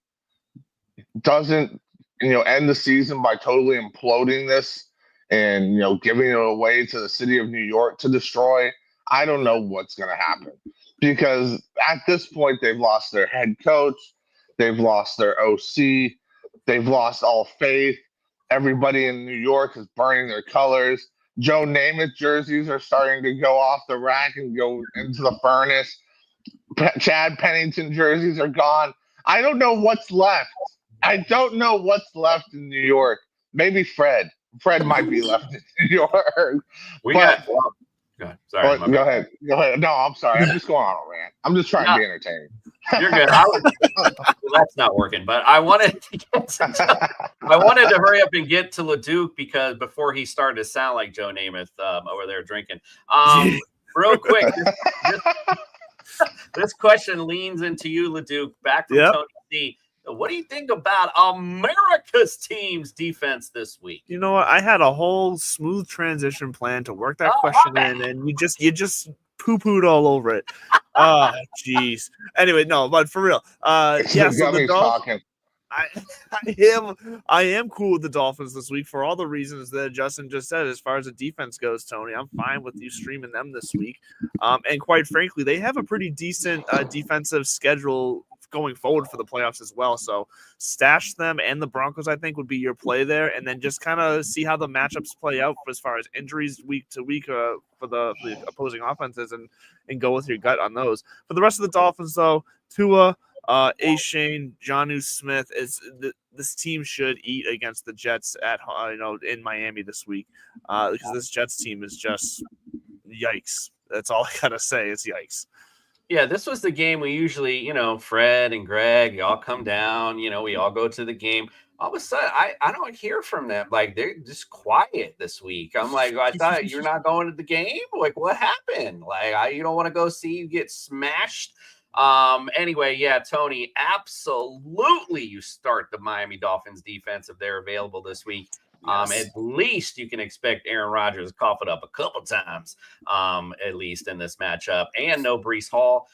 doesn't, end the season by totally imploding this and, giving it away to the city of New York to destroy, I don't know what's going to happen. Because at this point, they've lost their head coach. They've lost their OC. They've lost all faith. Everybody in New York is burning their colors. Joe Namath jerseys are starting to go off the rack and go into the furnace. Chad Pennington jerseys are gone. I don't know what's left. I don't know what's left in New York. Maybe Fred. Fred might be left in New York. Go ahead. Sorry. Go ahead. No, I'm sorry. I'm just going on a rant. I'm just trying to be entertaining. You're good. That's not working. But I wanted to hurry up and get to LeDuc because before he started to sound like Joe Namath over there drinking. Real quick, this question leans into you, LeDuc, back from Tony C. What do you think about America's team's defense this week? You know what? I had a whole smooth transition plan to work that question in, and you just poo-pooed all over it. Oh, jeez. Anyway, no, but for real. So the Dolphins, I am cool with the Dolphins this week for all the reasons that Justin just said. As far as the defense goes, Tony, I'm fine with you streaming them this week. And quite frankly, they have a pretty decent defensive schedule going forward for the playoffs as well. So stash them and the Broncos, I think, would be your play there. And then just kind of see how the matchups play out as far as injuries week to week for the opposing offenses and go with your gut on those. For the rest of the Dolphins, though, Tua, Shane, Jonnu Smith, this team should eat against the Jets at in Miami this week because this Jets team is just yikes. That's all I gotta say. It's yikes. Yeah, this was the game we usually, Fred and Greg, y'all come down, we all go to the game. All of a sudden, I don't hear from them. Like, they're just quiet this week. I'm like, I thought you're not going to the game? Like, what happened? Like, you don't want to go see you get smashed? Anyway, yeah, Tony, absolutely you start the Miami Dolphins defense if they're available this week. Yes. At least you can expect Aaron Rodgers to cough it up a couple times, at least in this matchup, and no Brees Hall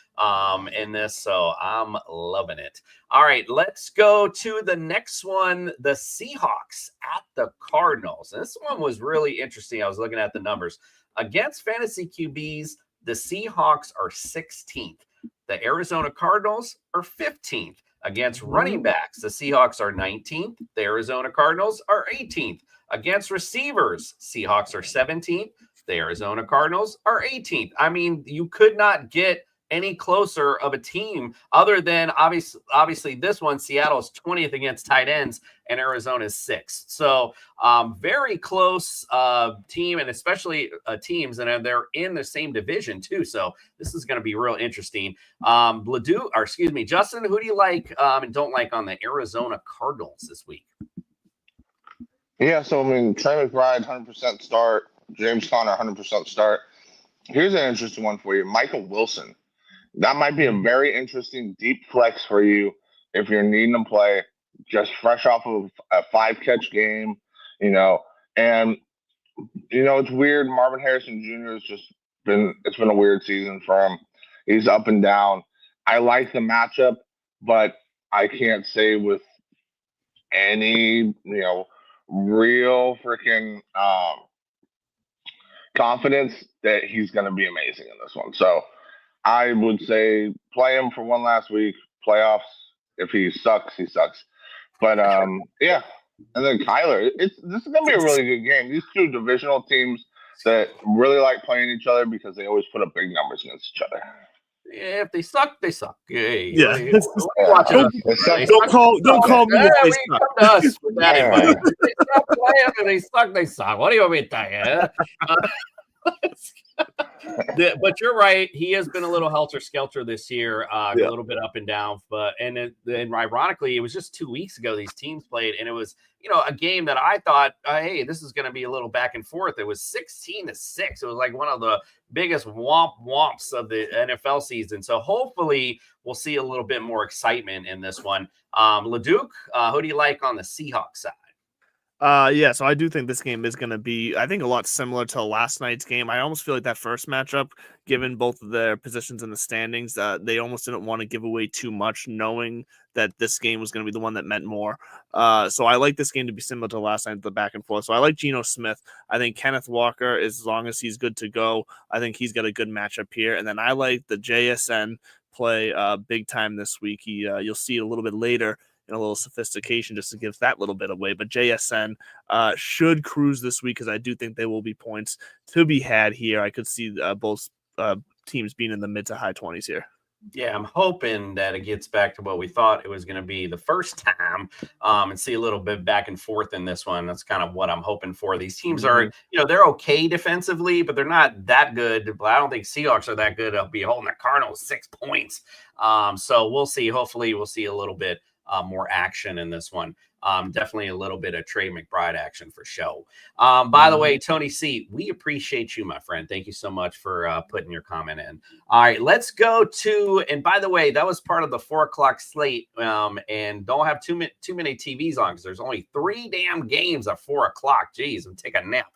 in this. So I'm loving it. All right, let's go to the next one. The Seahawks at the Cardinals. And this one was really interesting. I was looking at the numbers. Against fantasy QBs, the Seahawks are 16th. The Arizona Cardinals are 15th. Against running backs, the Seahawks are 19th. The Arizona Cardinals are 18th. Against receivers, Seahawks are 17th. The Arizona Cardinals are 18th. I mean, you could not get any closer of a team other than obviously this one. Seattle's 20th against tight ends and Arizona's 6th. So very close team, and especially teams, and they're in the same division too. So this is going to be real interesting. Justin, who do you like and don't like on the Arizona Cardinals this week? Yeah, so Trey McBride 100% start, James Conner 100% start. Here's an interesting one for you, Michael Wilson. That might be a very interesting deep flex for you if you're needing to play just fresh off of a 5-catch game, and it's weird. Marvin Harrison Jr. it's been a weird season for him. He's up and down. I like the matchup, but I can't say with any, real freaking confidence that he's going to be amazing in this one. So I would say play him for one last week. Playoffs. If he sucks, he sucks. But yeah. And then Kyler. This is going to be a really good game. These two divisional teams that really like playing each other because they always put up big numbers against each other. Yeah, if they suck, they suck. Hey, Yeah. Don't call me if they suck. Come to us with that advice. If they suck, play them. If they suck, they suck. What do you want me to tell you? But you're right. He has been a little helter-skelter this year, a little bit up and down. And ironically, it was just 2 weeks ago these teams played, and it was a game that I thought, hey, this is going to be a little back and forth. It was 16-6. It was like one of the biggest womps of the NFL season. So hopefully we'll see a little bit more excitement in this one. LeDuc, who do you like on the Seahawks side? Yeah, so I do think this game is going to be, I think, a lot similar to last night's game. I almost feel like that first matchup, given both of their positions in the standings, they almost didn't want to give away too much, knowing that this game was going to be the one that meant more. So I like this game to be similar to last night, the back and forth. So I like Geno Smith. I think Kenneth Walker, as long as he's good to go, I think he's got a good matchup here. And then I like the JSN play big time this week. You'll see it a little bit later in a little sophistication just to give that little bit away. But JSN should cruise this week because I do think there will be points to be had here. I could see both teams being in the mid to high 20s here. Yeah, I'm hoping that it gets back to what we thought it was going to be the first time and see a little bit back and forth in this one. That's kind of what I'm hoping for. These teams are, they're okay defensively, but they're not that good. But I don't think Seahawks are that good. I'll be holding the Cardinals 6 points. So we'll see. Hopefully we'll see a little bit more action in this one. Definitely a little bit of Trey McBride action for show. By the way, Tony C, we appreciate you, my friend. Thank you so much for putting your comment in. All right, let's go to, and by the way, that was part of the 4 o'clock slate. And don't have too many TVs on because there's only 3 damn games at 4 o'clock. Jeez, I'm taking a nap.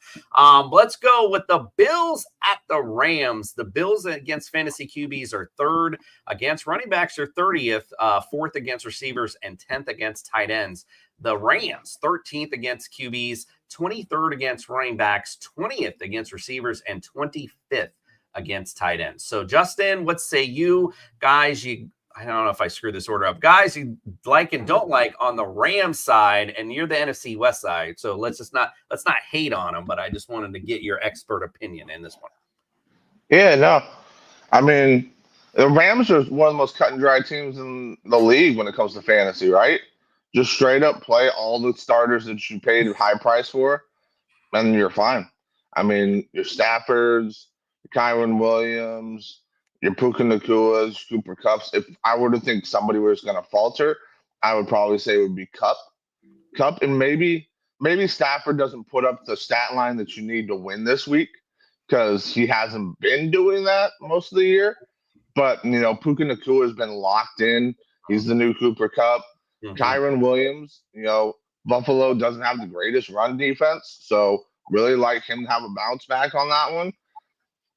Let's go with the Bills at the Rams. The Bills against fantasy QBs are 3rd, against running backs are 30th, 4th against receivers, and 10th against tight ends. The Rams, 13th against QBs, 23rd against running backs, 20th against receivers, and 25th against tight ends. So, Justin, what say you guys? I don't know if I screwed this order up. Guys you like and don't like on the Rams side, and you're the NFC West side. So let's not hate on them, but I just wanted to get your expert opinion in this one. Yeah, no. I mean, the Rams are one of the most cut and dry teams in the league when it comes to fantasy, right? Just straight up play all the starters that you paid a high price for, and you're fine. I mean, your Staffords, your Kyron Williams, your Puka Nakuas, Cooper Kupps. If I were to think somebody was going to falter, I would probably say it would be Kupp, and maybe Stafford doesn't put up the stat line that you need to win this week because he hasn't been doing that most of the year. But Puka Nakua has been locked in. He's the new Cooper Kupp. Kyron Williams, Buffalo doesn't have the greatest run defense, so really like him to have a bounce back on that one.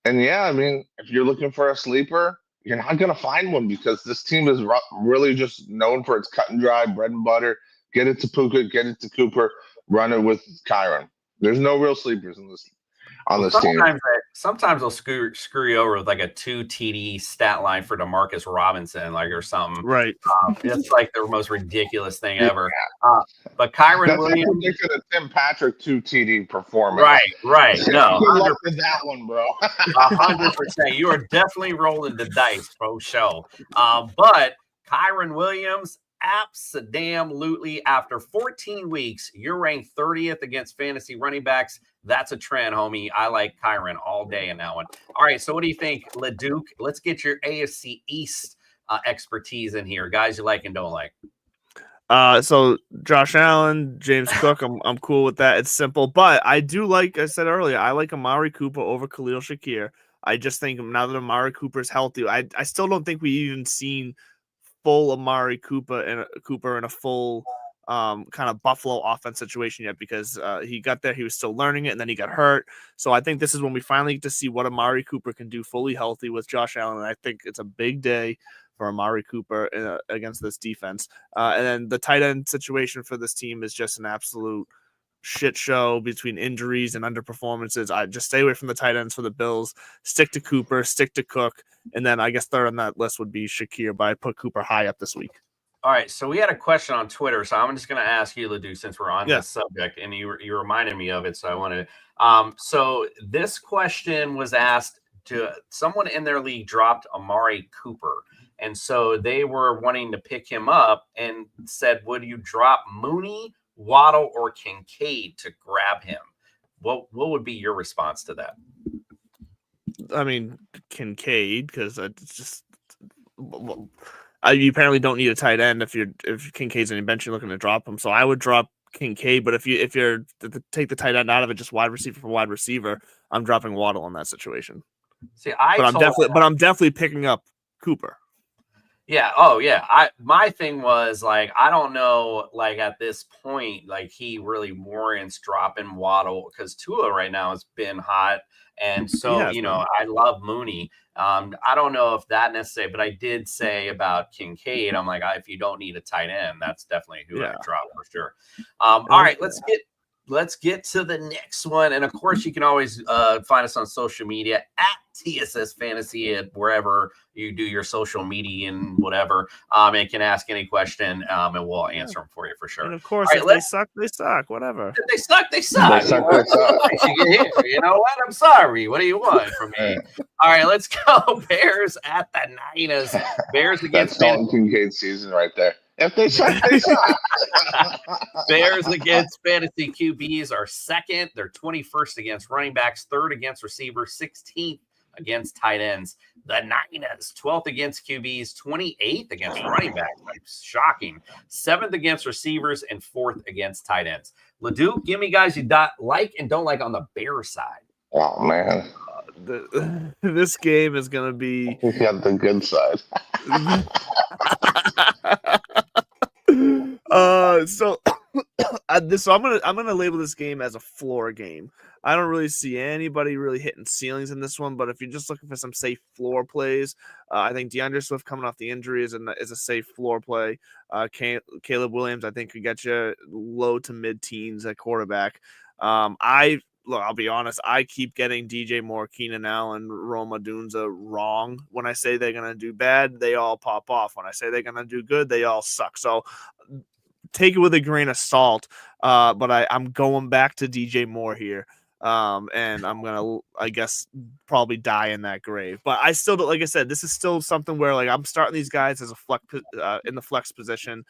And yeah, I mean, if you're looking for a sleeper, you're not going to find one because this team is really just known for its cut and dry bread and butter. Get it to Puka, get it to Cooper, run it with Kyron. There's no real sleepers in this team. Sometimes they'll screw you over with like a 2 TD stat line for Demarcus Robinson, or something. Right. It's like the most ridiculous thing ever. But Kyron Williams, a Tim Patrick 2 TD performance. Right. No, good luck with that one, bro. 100%. You are definitely rolling the dice, pro show. But Kyron Williams, absolutely, after 14 weeks, you're ranked 30th against fantasy running backs. That's a trend, homie. I like Kyron all day in that one. All right, so what do you think, LeDuc? Let's get your AFC East expertise in here. Guys you like and don't like. So Josh Allen, James Cook, I'm cool with that. It's simple. But I do like I said earlier, I like Amari Cooper over Khalil Shakir. I just think now that Amari Cooper is healthy, I still don't think we even seen full Amari Cooper in a full kind of Buffalo offense situation yet because he got there, he was still learning it, and then he got hurt. So I think this is when we finally get to see what Amari Cooper can do fully healthy with Josh Allen. And I think it's a big day for Amari Cooper against this defense. And then the tight end situation for this team is just an absolute shit show between injuries and underperformances. I just stay away from the tight ends for the Bills. Stick to Cooper, stick to Cook, and then I guess third on that list would be Shakir, but I put Cooper high up this week. All right, so we had a question on Twitter, so I'm just going to ask you, Ledoux, since we're on this subject, and you reminded me of it, so I wanted to. So this question was asked to someone in their league dropped Amari Cooper, and so they were wanting to pick him up and said, would you drop Mooney, Waddle, or Kincaid to grab him? What would be your response to that? I mean, Kincaid, because it's just you apparently don't need a tight end if Kincaid's on your bench, you're looking to drop him. So I would drop Kincaid, but if you're to take the tight end out of it, just wide receiver for wide receiver, I'm dropping Waddle in that situation. See, I'm definitely picking up Cooper. Yeah. Oh, yeah. My thing was like, I don't know, like at this point, like he really warrants dropping Waddle because Tua right now has been hot. And so, I love Mooney. I don't know if that necessarily, but I did say about Kincaid, I'm like, if you don't need a tight end, that's definitely who I drop for sure. All right, let's get to the next one. And of course, you can always find us on social media at TSS Fantasy at wherever you do your social media and whatever. And can ask any question and we'll answer them for you for sure. And of course, if they suck, they suck. Whatever. If they suck, they suck. You know what? I'm sorry. What do you want from me? All right, let's go. Bears at the Niners. Bears against Dalton Kincaid season right there. If they suck, they suck. Bears against fantasy QBs are second. They're 21st against running backs, third against receivers, 16th against tight ends. The Niners, 12th against QBs, 28th against running backs. Shocking. 7th against receivers and 4th against tight ends. Ledoux, give me guys you like and don't like on the Bears side. Oh, man. This game is going to be... You got the good side. So I'm gonna label this game as a floor game. I don't really see anybody really hitting ceilings in this one, but if you're just looking for some safe floor plays, I think DeAndre Swift coming off the injury is a safe floor play. Caleb Williams, I think, could get you low to mid teens at quarterback. I'll be honest, I keep getting DJ Moore, Keenan Allen, Roma Dunza wrong. When I say they're going to do bad, they all pop off. When I say they're going to do good, they all suck. So take it with a grain of salt, but I'm going back to DJ Moore here, and I'm going to, I guess, probably die in that grave. But I still, like I said, this is still something where like I'm starting these guys as a flex in the flex position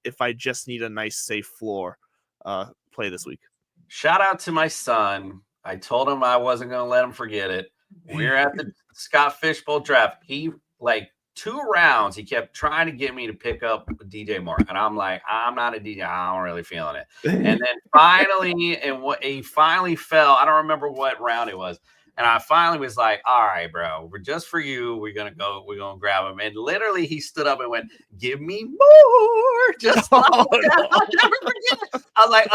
if I just need a nice, safe floor play this week. Shout out to my son. I told him I wasn't going to let him forget it. We're at the Scott Fishbowl draft. He, like, 2 rounds, he kept trying to get me to pick up DJ Moore. And I'm like, I'm not a DJ. I'm really feeling it. And then finally, he finally fell. I don't remember what round it was. And I finally was like, all right, bro, we're just for you. We're going to grab him. And literally he stood up and went, give me more. Just like that. I'll never forget. I was like,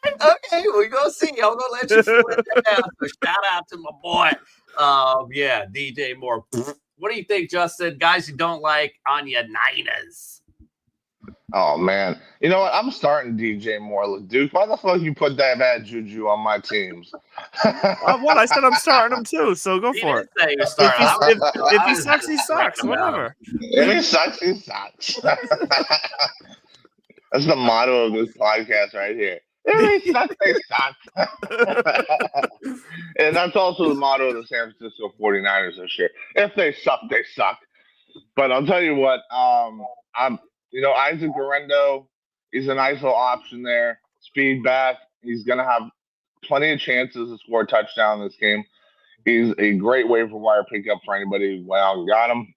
okay, we're going to see. I'm going to let you slip it down. So shout out to my boy. DJ Moore. What do you think, Justin? Guys you don't like on your Niners? Oh, man. You know what? I'm starting DJ Moore. Duke, why the fuck you put that bad juju on my teams? What? I said I'm starting him too, so go for it. If he sucks, he sucks. Whatever. If he sucks, he sucks. That's the motto of this podcast right here. If he sucks, they suck. And that's also the motto of the San Francisco 49ers this year. If they suck, they suck. But I'll tell you what, Isaac Guerrero, he's a nice little option there. Speed back. He's going to have plenty of chances to score a touchdown in this game. He's a great waiver wire pickup for anybody who went out and got him.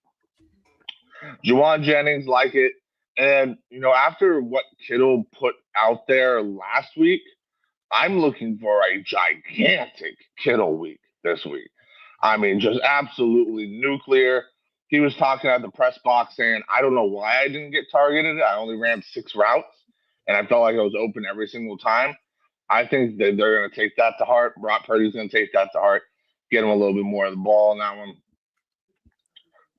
Juwan Jennings, like it. And, after what Kittle put out there last week, I'm looking for a gigantic Kittle week this week. I mean, just absolutely nuclear. He was talking at the press box saying, I don't know why I didn't get targeted. I only ran 6 routes, and I felt like I was open every single time. I think that they're going to take that to heart. Brock Purdy's going to take that to heart, get him a little bit more of the ball on that one.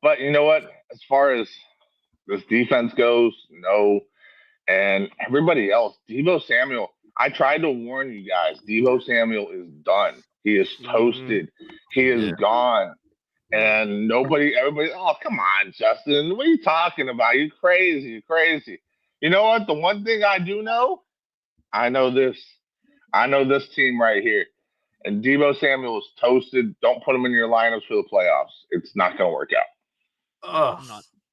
But you know what? as far as this defense goes, no. And everybody else, Deebo Samuel, I tried to warn you guys. Deebo Samuel is done. He is toasted. He is gone. And everybody, oh, come on, Justin. What are you talking about? You crazy. You're crazy. You know what? The one thing I do know, I know this team right here. And Deebo Samuel is toasted. Don't put him in your lineups for the playoffs. It's not going to work out.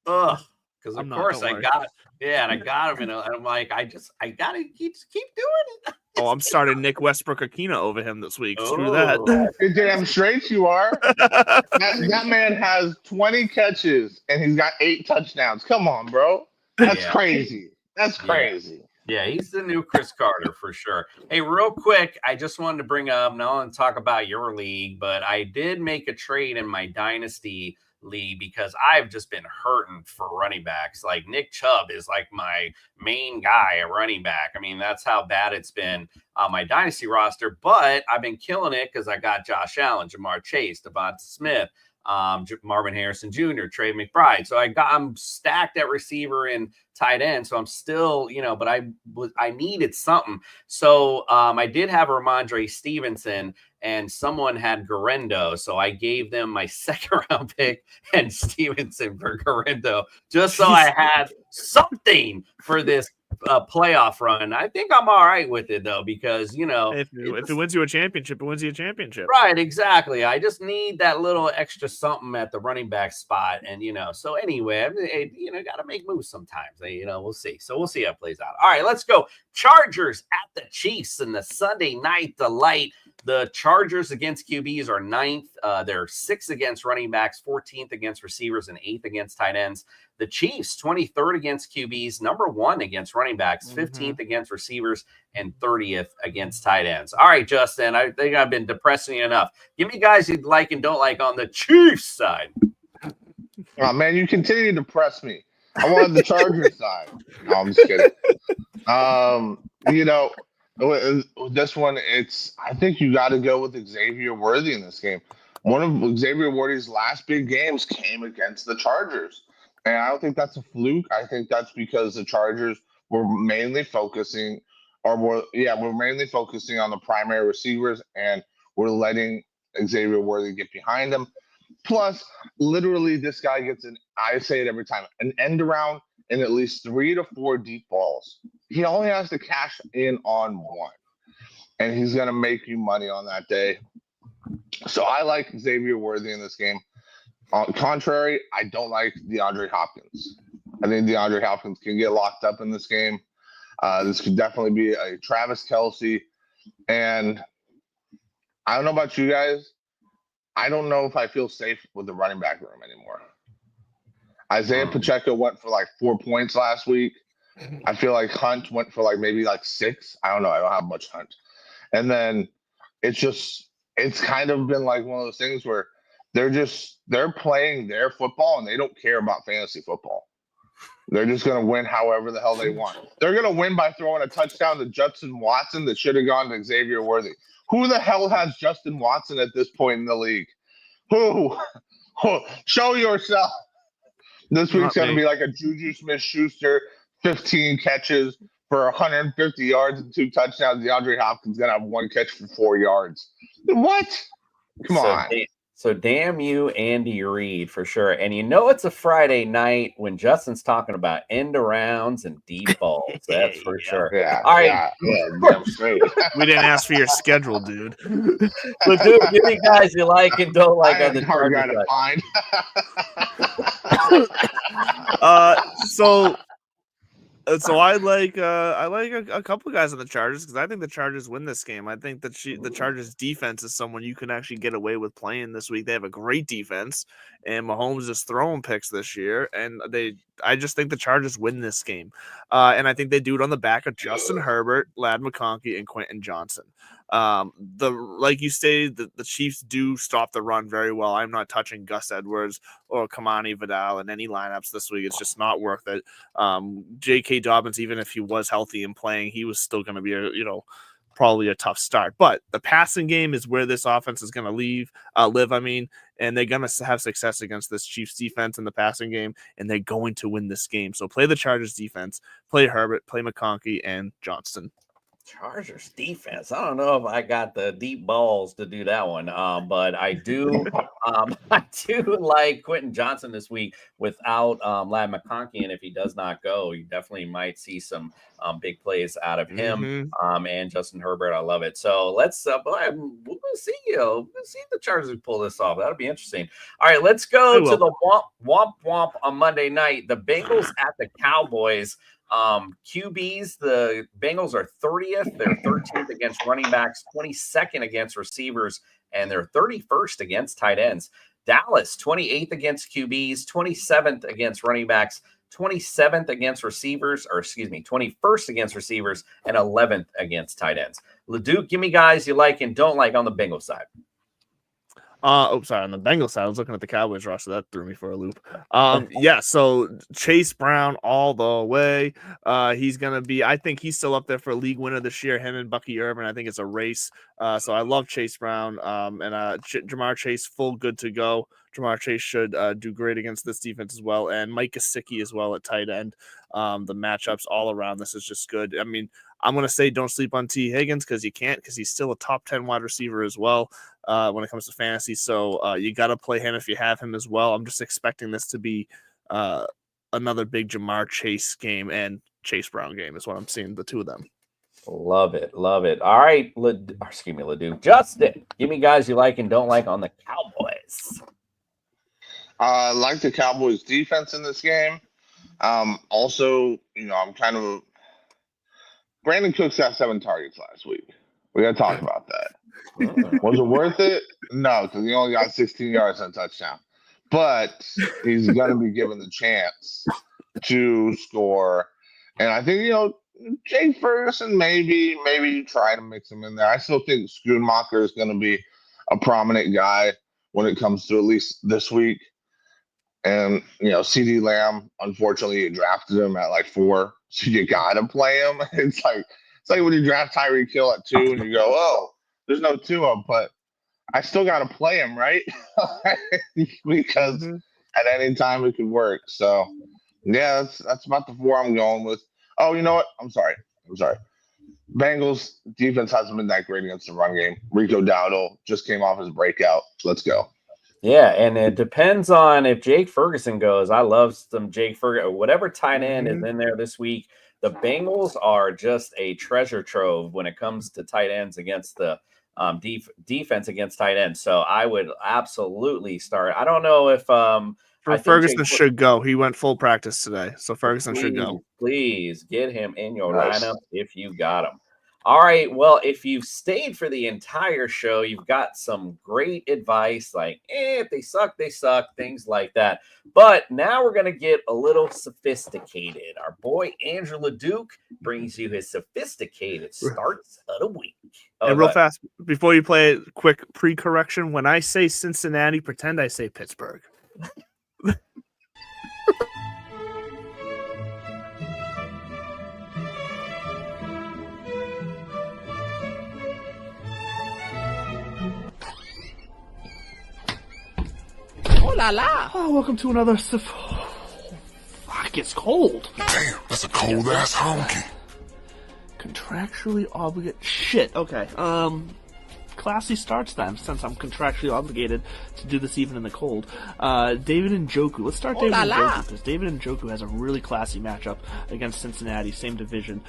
Ugh. Because of course I got him, and I'm like, I gotta keep doing it. Oh, I'm starting Nick Westbrook Akina over him this week. Screw that. You're damn straight you are. that man has 20 catches and he's got 8 touchdowns. Come on, bro. That's crazy. That's crazy. Yeah, he's the new Chris Carter for sure. Hey, real quick, I just wanted to bring up, now I want to talk about your league, but I did make a trade in my dynasty league because I've just been hurting for running backs. Like Nick Chubb is like my main guy at running back. I mean, that's how bad it's been on my dynasty roster, but I've been killing it because I got Josh Allen, Jamar Chase, Devonta Smith, Marvin Harrison Jr., Trey McBride. So I'm stacked at receiver and tight end. So I'm still, but I needed something. So I did have Ramondre Stevenson and someone had Garendo. So I gave them my second round pick and Stevenson for Garendo, just so I had something for this playoff run. I think I'm all right with it though, because if it wins you a championship, it wins you a championship. Right, exactly. I just need that little extra something at the running back spot, and so anyway, got to make moves sometimes. We'll see. So we'll see how it plays out. All right, let's go. Chargers at the Chiefs in the Sunday night delight. The Chargers against QBs are 9th. They're 6th against running backs, 14th against receivers, and 8th against tight ends. The Chiefs, 23rd against QBs, number 1 against running backs, 15th against receivers, and 30th against tight ends. All right, Justin, I think I've been depressing you enough. Give me guys you'd like and don't like on the Chiefs side. Oh, man, you continue to depress me. I wanted the Chargers side. No, I'm just kidding. This one, I think you got to go with Xavier Worthy in this game. One of Xavier Worthy's last big games came against the Chargers. And I don't think that's a fluke. I think that's because the Chargers were mainly focusing on the primary receivers, and we're letting Xavier Worthy get behind them. Plus, literally, this guy gets I say it every time, an end around and at least 3 to 4 deep balls. He only has to cash in on one, and he's going to make you money on that day. So I like Xavier Worthy in this game. On the contrary, I don't like DeAndre Hopkins. I think DeAndre Hopkins can get locked up in this game. This could definitely be a Travis Kelce. And I don't know about you guys. I don't know if I feel safe with the running back room anymore. Isaiah Pacheco went for like 4 points last week. I feel like Hunt went for maybe 6. I don't know. I don't have much Hunt. And then it's kind of been like one of those things where they're playing their football and they don't care about fantasy football. They're just going to win however the hell they want. They're going to win by throwing a touchdown to Justin Watson that should have gone to Xavier Worthy. Who the hell has Justin Watson at this point in the league? Who? Show yourself. This week's going to be like a Juju Smith-Schuster, 15 catches for 150 yards and 2 touchdowns. DeAndre Hopkins going to have 1 catch for 4 yards. What? Come on. So damn you, Andy Reid, for sure. And it's a Friday night when Justin's talking about end arounds and deep balls. That's for sure. Yeah. All right. We didn't ask for your schedule, dude. But dude, give me guys you like and don't like on the Chargers side. So I like a couple of guys on the Chargers because I think the Chargers win this game. I think that the Chargers defense is someone you can actually get away with playing this week. They have a great defense, and Mahomes is throwing picks this year, and I just think the Chargers win this game, and I think they do it on the back of Justin Herbert, Ladd McConkey, and Quentin Johnson. Like you stated, the Chiefs do stop the run very well. I'm not touching Gus Edwards or Kamani Vidal in any lineups this week. It's just not worth it. J.K. Dobbins, even if he was healthy and playing, he was still going to be probably a tough start. But the passing game is where this offense is going to live. And they're going to have success against this Chiefs defense in the passing game, and they're going to win this game. So play the Chargers defense, play Herbert, play McConkey and Johnston. Chargers defense. I don't know if I got the deep balls to do that one, but I do. I do like Quentin Johnson this week without Lad McConkey, and if he does not go, you definitely might see some big plays out of him and Justin Herbert. I love it. So let's we'll see if the Chargers pull this off. That'll be interesting. All right, let's go to the womp on Monday night. The Bengals at the Cowboys. QBs, the Bengals are 30th. They're 13th against running backs, 22nd against receivers, and they're 31st against tight ends. Dallas, 28th against QBs, 27th against running backs, 27th against receivers, 21st against receivers, and 11th against tight ends. LeDuc, give me guys you like and don't like on the Bengals side. On the Bengals side, I was looking at the Cowboys roster. That threw me for a loop. So Chase Brown all the way. He's going to be, I think he's still up there for a league winner this year, him and Bucky Urban. I think it's a race. So I love Chase Brown and Jamar Chase, full good to go. Jamar Chase should do great against this defense as well. And Mike Gesicki as well at tight end. The matchups all around this is just good. I mean, I'm going to say don't sleep on T. Higgins because you can't, because he's still a top 10 wide receiver as well when it comes to fantasy. So you got to play him if you have him as well. I'm just expecting this to be another big Jamar Chase game and Chase Brown game is what I'm seeing, the two of them. Love it. All right, LeDuc. Justin, give me guys you like and don't like on the Cowboys. I like the Cowboys defense in this game. Also, I'm kind of Brandon Cooks got 7 targets last week. We got to talk about that. Was it worth it? No, because he only got 16 yards and a touchdown. But he's going to be given the chance to score. And I think, Jake Ferguson, maybe try to mix him in there. I still think Schoonmaker is going to be a prominent guy when it comes to at least this week. And, CD Lamb, unfortunately, you drafted him at like 4. So you got to play him. It's like when you draft Tyreek Hill at 2 and you go, oh, there's no Tua, but I still got to play him, right? Because at any time it could work. So, yeah, that's about the 4 I'm going with. Oh, you know what? I'm sorry. Bengals defense hasn't been that great against the run game. Rico Dowdle just came off his breakout. Let's go. Yeah, and it depends on if Jake Ferguson goes. I love some Jake Ferguson. Whatever tight end is in there this week, the Bengals are just a treasure trove when it comes to tight ends against the defense against tight ends. So I would absolutely start. I don't know if Ferguson should go. He went full practice today, so Ferguson should go. Please get him in your lineup if you got him. All right. Well, if you've stayed for the entire show, you've got some great advice like, if they suck, they suck, things like that. But now we're going to get a little sophisticated. Our boy Andrew LeDuc brings you his sophisticated starts of the week. And real fast, before you play it, quick pre-correction. When I say Cincinnati, pretend I say Pittsburgh. Oh la la! Oh, welcome to another. Fuck, it's cold. Damn, that's a cold ass honky. Contractually obligated. Shit. Okay. Classy starts then, since I'm contractually obligated to do this even in the cold. David Njoku. Let's start David Njoku, because David Njoku has a really classy matchup against Cincinnati, same division.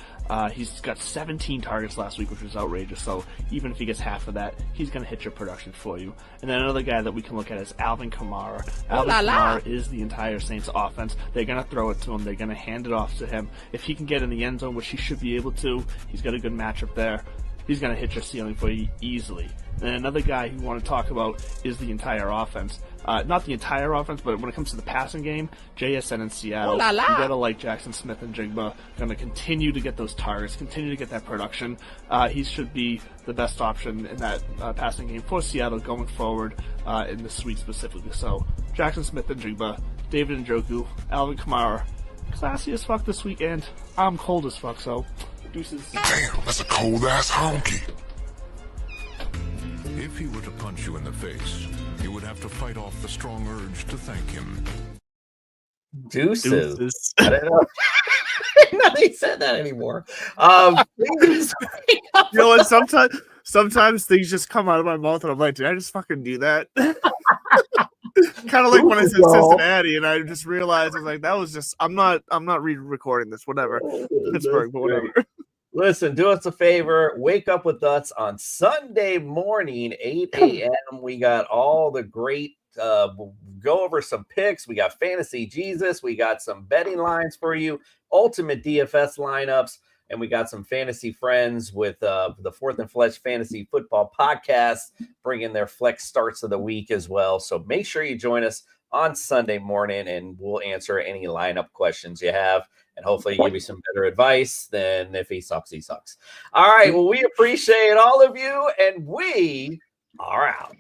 He's got 17 targets last week, which was outrageous, so even if he gets half of that, he's going to hit your production for you. And then another guy that we can look at is Alvin Kamara. Alvin Kamara is the entire Saints offense. They're going to throw it to him. They're going to hand it off to him. If he can get in the end zone, which he should be able to, he's got a good matchup there. He's going to hit your ceiling for you easily. And another guy who we want to talk about is the entire offense. Not the entire offense, but when it comes to the passing game, JSN in Seattle, you got to like Jackson Smith and Jigba. Going to continue to get those targets, continue to get that production. He should be the best option in that passing game for Seattle going forward in this week specifically. So Jackson Smith and Jigba, David Njoku, Alvin Kamara. Classy as fuck this weekend. I'm cold as fuck, so Deuces. Damn, that's a cold ass honky. If he were to punch you in the face, you would have to fight off the strong urge to thank him. Deuces. I don't know. Nobody said that anymore. Please wake up. You know what? Sometimes things just come out of my mouth, and I'm like, did I just fucking do that? Kind of like when I said Cincinnati, and I just realized I was like, that was just. I'm not re-recording this. Whatever, Pittsburgh, but whatever. Listen, do us a favor. Wake up with us on Sunday morning, 8 a.m. We got all the great. We'll go over some picks. We got Fantasy Jesus. We got some betting lines for you. Ultimate DFS lineups. And we got some fantasy friends with the Fourth and Fletch Fantasy Football Podcast, bringing their flex starts of the week as well. So make sure you join us on Sunday morning, and we'll answer any lineup questions you have, and hopefully give you some better advice than if he sucks, he sucks. All right. Well, we appreciate all of you, and we are out.